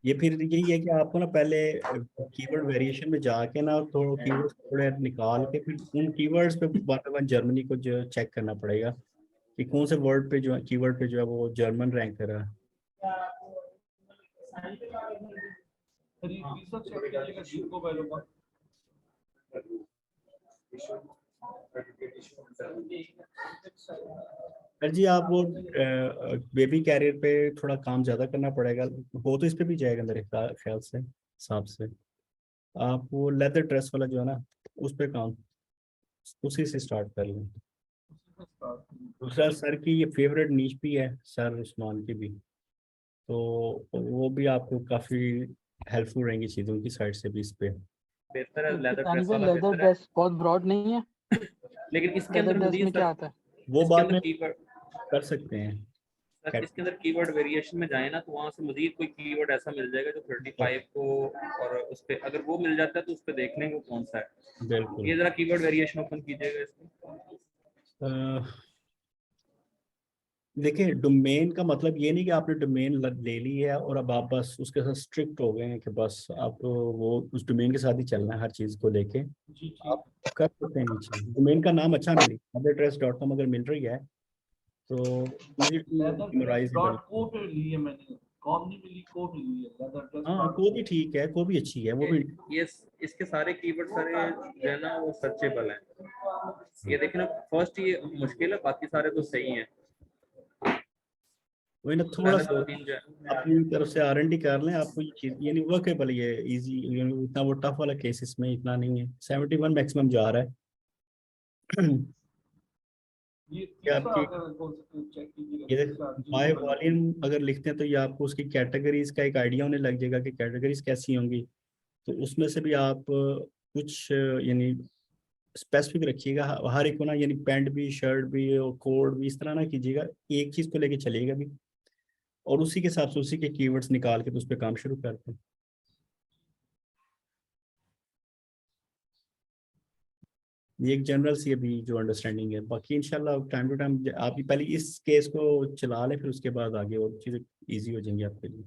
ये फिर यही है कि आपको ना पहले कीवर्ड वेरिएशन में जाके ना कीवर्ड्स थोड़े निकाल के फिर उन कीवर्ड्स पे वन जर्मनी को जो चेक करना पड़ेगा कि कौन से वर्ड पे जो है, कीवर्ड पे जो है वो जर्मन रैंक कर रहा है। सर जी आप वो बेबी कैरियर पे थोड़ा काम ज्यादा करना पड़ेगा, वो तो इस पे भी जाएगा मेरे ख्याल से हिसाब से। आप वो लेदर ड्रेस वाला जो है ना उस पे काम उसी से स्टार्ट कर लें। दूसरा सर की ये फेवरेट नीच भी है सर उस्मान की भी, तो वो भी आपको काफी हेल्पफुल रहेंगी चीज़ों उनकी साइड से भी इस पे। बेहतर है लेदर ड्रेस यानी वाला, लेदर बेहतर है ड्रेस बहुत ब्रॉड नहीं है, लेकिन इसके लेदर अंदर ड्रेस मजीद में क्या आता है? वो इसके बाद अंदर में कीवर्ड कर सकते हैं। सर, इसके अंदर कीवर्ड वेरिएशन में जाए ना तो वहां से मजीद कोई कीवर्ड ऐसा मिल जाएगा जो 35 को, और उस पे अगर वो मिल जाता है तो उस पे देख लेंगे कौन सा है। बिल्कुल। ये जरा कीवर्ड वेरिएशन ओपन कीजिएगा इसमें। देखिए डोमेन का मतलब ये नहीं कि आपने डोमेन ले ली है और अब आप बस उसके साथ स्ट्रिक्ट हो गए हैं कि बस आप वो उस डोमेन के साथ ही चलना है हर चीज़ को लेके। जी आप कर सकते हैं नीचे डोमेन का नाम अच्छा मिले, mothertrust.com अगर मिल रही है तो easy to memorizable। को पे ली है मैंने, कॉम नहीं मिली, को मिली है leathertrust हाँ को भी ठीक है, को भी अच्छी है वो भी। ये इसके सारे कीवर्ड सारे जो है ना वो सर्चेबल हैं। ये देखना फर्स्ट ये मुश्किल है, बाकी सारे तो सही हैं। वही ना थोड़ा पहले सा दो तीन जो है अपनी तरफ से R&D कर लें, आपको ये चीज ये नहीं वर्केबल, ये इजी, इतना वो टफ वाला केसेस में इतना नहीं है। 71 मैक्सिमम जा रहा है। ये ये तीसरा आपकी अगर बोल सकते हो चेक कीजिएगा, ये तीसरा बाय G-level। वॉल्यूम अगर लिखते हैं तो ये आपको उसकी कैटेगरीज का एक आइडिया होने लग जाएगा कि कैटेगरीज कैसी होंगी। तो उसमें से भी आप कुछ यानी स्पेसिफिक रखिएगा हर एक को ना, यानी पैंट भी शर्ट भी और कोड भी इस तरह ना कीजिएगा, एक चीज को लेके चलिएगा भी और उसी के हिसाब से उसी के कीवर्ड्स निकाल के तो उस पर काम शुरू करते हैं। ये एक जनरल सी अभी जो अंडरस्टैंडिंग है, बाकी इंशाल्लाह टाइम टू टाइम आप ही पहले इस केस को चला लें, फिर उसके बाद आगे और चीज़ें इजी हो जाएंगी आपके लिए।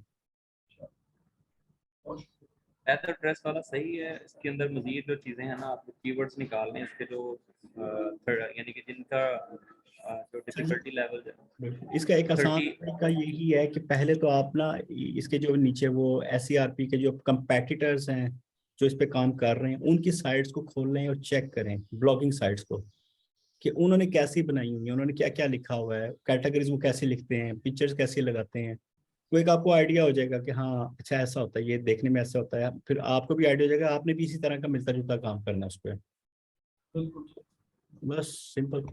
लेदर ड्रेस वाला सही है। इसके अंदर मजीद जो चीज़ें हैं ना, आपको कीवर्ड्स निकालने हैं इसके जो यानी कि जिनका जो डिफिकल्टी लेवल है। इसका एक आसान तरीका यही है कि पहले तो आप ना इसके जो नीचे वो SERP के जो कंपेटिटर्स हैं जो इस पे काम कर रहे हैं उनकी साइट्स को खोल लें और चेक करें, ब्लॉगिंग साइट्स को, कि उन्होंने कैसी बनाई हुई है, उन्होंने क्या क्या लिखा हुआ है, कैटेगरीज वो कैसे लिखते हैं, पिक्चर्स कैसे लगाते हैं। तो एक आपको आइडिया हो जाएगा कि हाँ अच्छा ऐसा होता है, ये देखने में ऐसा होता है, फिर आपको भी आइडिया हो जाएगा आपने भी इसी तरह का मिलता जुलता काम करना है उस पर। बस सिंपल।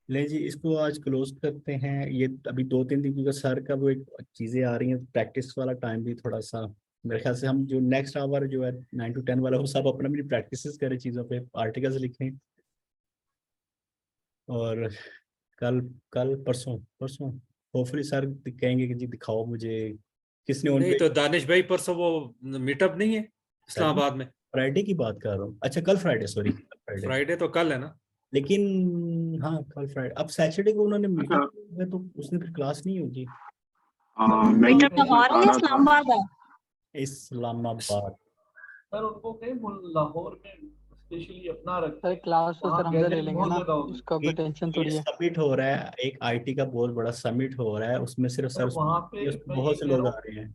ले जी इसको आज क्लोज करते हैं। ये अभी 2-3 दिन क्योंकि सर का वो एक चीज़ें आ रही हैं, प्रैक्टिस वाला टाइम भी थोड़ा सा मेरे ख्याल से हम जो नेक्स्ट आवर जो है 9 to 10 वाला वो सब अपना भी प्रैक्टिस करें, चीज़ों पे आर्टिकल्स लिखें। और कल कल परसों परसों होपफुली सर कहेंगे कि जी दिखाओ मुझे किसने उन नहीं पे। तो दानिश भाई परसों वो मीटअप नहीं है इस्लामाबाद में? फ्राइडे की बात कर रहा हूँ, अच्छा कल फ्राइडे, सॉरी फ्राइडे तो कल है ना। लेकिन हाँ कल फ्राइडे, अब सैटरडे को उन्होंने मीटअप है तो उसने फिर क्लास नहीं होगी। इस्लामाबाद सर उनको कहीं लाहौर में स्पेशली अपना रखते सर क्लास तो सर हमसे ले लेंगे ना, उसका कोई टेंशन थोड़ी है। समिट हो रहा है, एक IT का बहुत बड़ा समिट हो रहा है, उसमें सिर्फ सर वहाँ पे मैं बहुत से कह लोग रहा आ रहे हैं।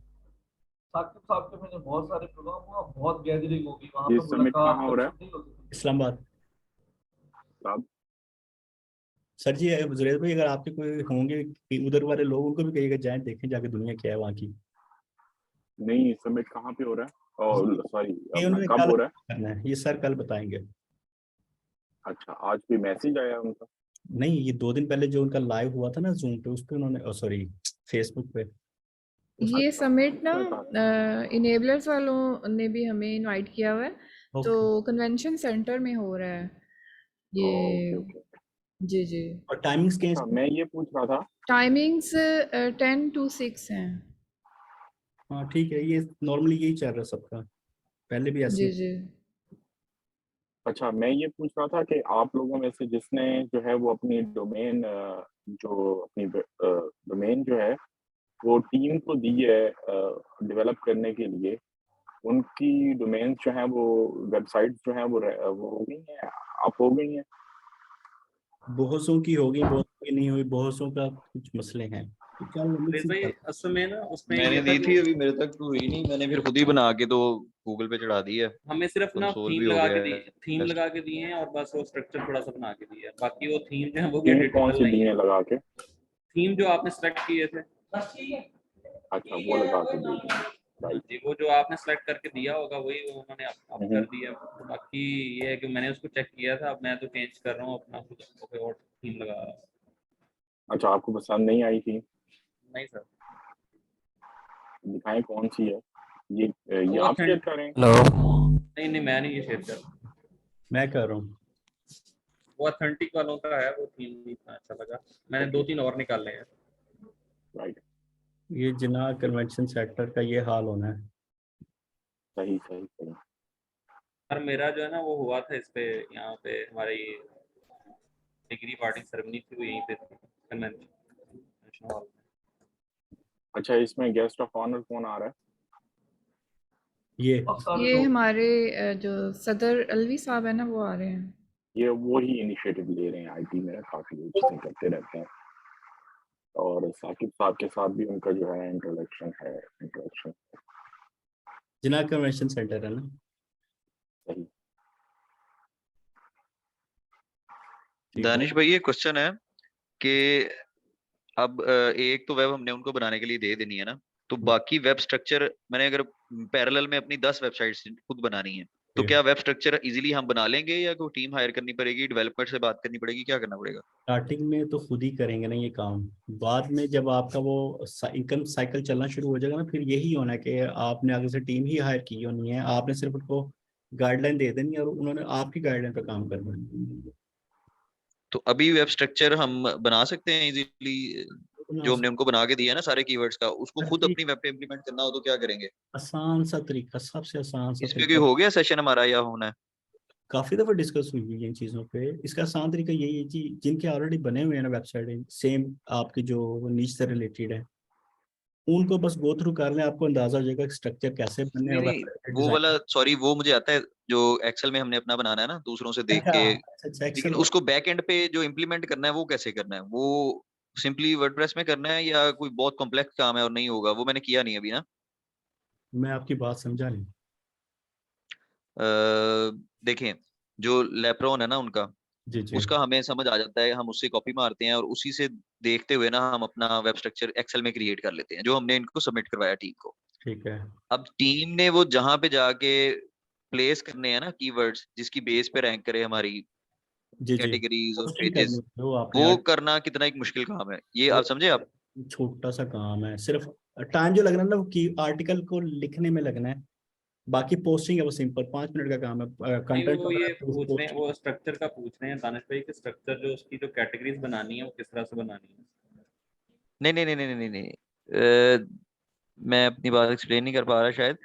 साकिब साहब के मैंने बहुत सारे प्रोग्राम हुआ, बहुत गैदरिंग होगी वहाँ ये पे, समिट कहाँ हो रहा है? नहीं हो सकती। इस्लामाबाद। सर जी जुरैद भाई अगर आपके कोई होंगे उधर वाले लोग उनको भी कहिएगा जाएं देखें जाके दुनिया क्या है वहाँ की। नहीं समिट कहाँ पे हो रहा है और सॉरी ये उन्होंने कब कल हो रहा है? करना है, ये सर कल बताएंगे। अच्छा आज भी मैसेज आया उनका? नहीं ये 2 दिन पहले जो उनका लाइव हुआ था ना जूम पे, उस पे उन्होंने सॉरी फेसबुक पे। ये समिट ना इनेबलर्स वालों ने भी हमें इनवाइट किया हुआ है, तो कन्वेंशन सेंटर में हो रहा है ये। जी जी। और टाइमिंग्स क्या है? मैं ये पूछ रहा था टाइमिंग्स 10 to 6 हैं। हाँ ठीक है, ये नॉर्मली यही चल रहा है सबका, पहले भी ऐसे। जी जी। अच्छा मैं ये पूछ रहा था कि आप लोगों में से जिसने जो है वो अपनी डोमेन जो है वो टीम को दी है डेवलप करने के लिए, उनकी डोमेन जो है वो वेबसाइट जो है वो हो गई है, आप हो गई हैं? बहुतों की होगी, बहुतों की नहीं हुई, बहुतों का कुछ मसले हैं। असल में ना उसमें मैंने दी थी अभी मेरे तक तो हुई नहीं, मैंने फिर खुद ही बना के तो गूगल पे चढ़ा दी है। हमें सिर्फ ना कंसोल थीम भी हो लगा गया के दी, है। थीम लगा के दिए हैं और बस वो स्ट्रक्चर थोड़ा सा बना के दिया है, बाकी वो थीम जो है वो थीम कौन एडिटेबल सी नहीं दी है। है लगा के? थीम जो आपने सेलेक्ट किए थे, अच्छा वो लगा के दी है। जी वो जो आपने सेलेक्ट करके दिया होगा वही उन्होंने आप कर दिया। तो बाकी ये है कि मैंने उसको चेक किया था, अब मैं तो चेंज कर रहा हूँ अपना खुद कोई और थीम लगा रहा हूँ। अच्छा आपको पसंद नहीं आई थी? नहीं सर। दिखाएं कौन सी है ये आप शेयर करें? नहीं मैं नहीं ये शेयर कर रहा, मैं कर रहा हूँ। वो ऑथेंटिक वालों का है, वो थीम नहीं इतना अच्छा लगा, मैंने 2-3 और निकाले हैं। राइट। ये जिना कन्वेंशन सेंटर का ये हाल होना है। सही सही सही। और मेरा जो है ना वो हुआ था इस पे, यहाँ पे हमारी डिग्री पार्टी सेरेमनी थी वो यहीं पे थी कन्वेंशन। अच्छा, इसमें गेस्ट ऑफ ऑनर कौन आ रहा है? ये हमारे जो सदर अलवी साहब है ना, वो आ रहे हैं। ये वो ही इनिशिएटिव ले रहे हैं, आईटी में काफी चीजें करते रहते हैं, और साकिब साहब के साथ भी उनका जो है इंटरेक्शन जिना कन्वेंशन सेंटर है ना। सही। दानिश भाई, ये क्वेश्चन है कि अब एक तो वेब हमने उनको बनाने के लिए दे देनी है ना, तो बाकी वेब स्ट्रक्चर मैंने अगर पैरेलल में अपनी 10 वेबसाइट्स खुद बनानी है, तो क्या वेब स्ट्रक्चर इजीली हम बना लेंगे या कोई टीम हायर करनी पड़ेगी, डेवलपर से बात करनी पड़ेगी, क्या करना पड़ेगा? स्टार्टिंग में तो खुद ही करेंगे ना ये काम, बाद में जब आपका वो इनकम साइकिल चलना शुरू हो जाएगा ना, फिर यही होना है कि आपने आगे से टीम ही हायर की होनी है, आपने सिर्फ उनको गाइडलाइन दे देनी है और उन्होंने आपकी गाइडलाइन पे काम करना है। तो अभी वेब स्ट्रक्चर हम बना सकते हैं इजीली, जो हमने उनको बना के दिया है ना सारे कीवर्ड्स का, उसको खुद अपनी वेब पे इम्प्लीमेंट करना हो तो क्या करेंगे? आसान सा तरीका, सबसे आसान सा इस पे कोई हो गया सेशन हमारा या होना है? काफी दफा डिस्कस हुई है इन चीजों पे। इसका आसान तरीका यही है कि जिनके ऑलरेडी बने हुए हैं ना वेबसाइट सेम आपकी जो नीच से रिलेटेड है, उनको बस गो थ्रू कर लें, आपको अंदाजा हो जाएगा कि स्ट्रक्चर कैसे बनने नहीं, वो वाला सॉरी वो मुझे आता है जो एक्सेल में हमने अपना बनाना है ना दूसरों से देख के, लेकिन उसको बैक एंड पे जो इम्प्लीमेंट करना है वो कैसे करना है? वो सिंपली वर्डप्रेस में करना है या कोई बहुत कॉम्प्लेक्स काम है और नहीं होगा? वो मैंने किया नहीं अभी ना। मैं आपकी बात समझा नहीं। देखें, जो लेप्रोन है ना उनका, जी। उसका हमें समझ आ जाता है, हम उससे कॉपी मारते हैं और उसी से देखते हुए ना हम अपना वेब स्ट्रक्चर एक्सेल में क्रिएट कर लेते हैं, जो हमने इनको सबमिट करवाया टीम को। ठीक है। अब टीम ने वो जहां पे जाके प्लेस करने हैं ना कीवर्ड्स, जिसकी बेस पे रैंक करे हमारी कैटेगरीज और पेजेस, वो करना कितना एक मुश्किल काम है, ये आप समझे? आप छोटा सा काम है, सिर्फ टाइम जो लगना है ना वो की आर्टिकल को लिखने में लगना है, बाकी पोस्टिंग है वो सिंपल 5 मिनट का काम है। कंटेंट वो ये पूछ रहे हैं, वो स्ट्रक्चर का पूछ रहे हैं दानिश भाई कि स्ट्रक्चर जो उसकी जो कैटेगरीज बनानी है वो किस तरह से बनानी है। नहीं, मैं अपनी बात एक्सप्लेन नहीं कर पा रहा शायद।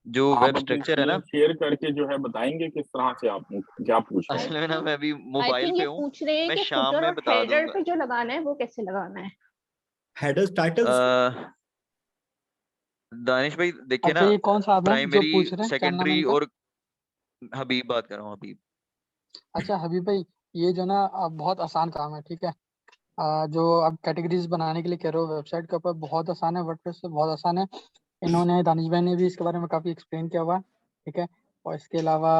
जो वेब स्ट्रक्चर है ना, शेयर करके जो है बताएंगे किस तरह से आप क्या पूछ रहे हैं। असल में ना मैं अभी मोबाइल पे हूँ, पूछ रहे हैं मैं कि शाम फुटर में और बता हेडर दूंगा। पे जो लगाना है वो कैसे लगाना है? हेडर्स टाइटल्स दानिश भाई देखिए अच्छा, ना, ये कौन सा आप हैं जो प्राइमरी पूछ रहे हैं, क्या नाम है सेकेंडरी इनका? और हबीब बात कर रहा हूँ, हबीब। अच्छा हबीब भाई, ये जो ना बहुत आसान काम है, ठीक है। जो आप कैटेगरीज बनाने के लिए कह रहे हो वेबसाइट के ऊपर, बहुत आसान है, वर्डप्रेस से बहुत आसान है। इन्होंने दानिश भाई ने भी इसके बारे में काफी एक्सप्लेन किया हुआ है, ठीक है। और इसके अलावा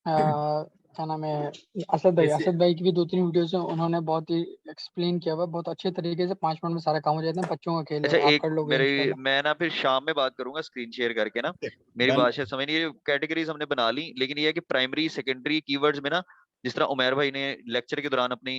क्या नाम है, असद भाई की भी 2-3 वीडियोस हैं, उन्होंने बहुत ही एक्सप्लेन किया हुआ है, बहुत अच्छे तरीके से 5 मिनट में सारा काम हो जाता है। बच्चों का खेल अच्छा, है, आप एक कर लोगे इंशाल्लाह। मैं ना फिर शाम में बात करूंगा स्क्रीन शेयर करके ना, मेरी बात शायद समझ नहीं, ये कैटेगरीज हमने बना ली, लेकिन ये है कि प्राइमरी सेकेंडरी कीवर्ड्स में ना, जिस तरह उमैर भाई ने लेक्चर के दौरान अपनी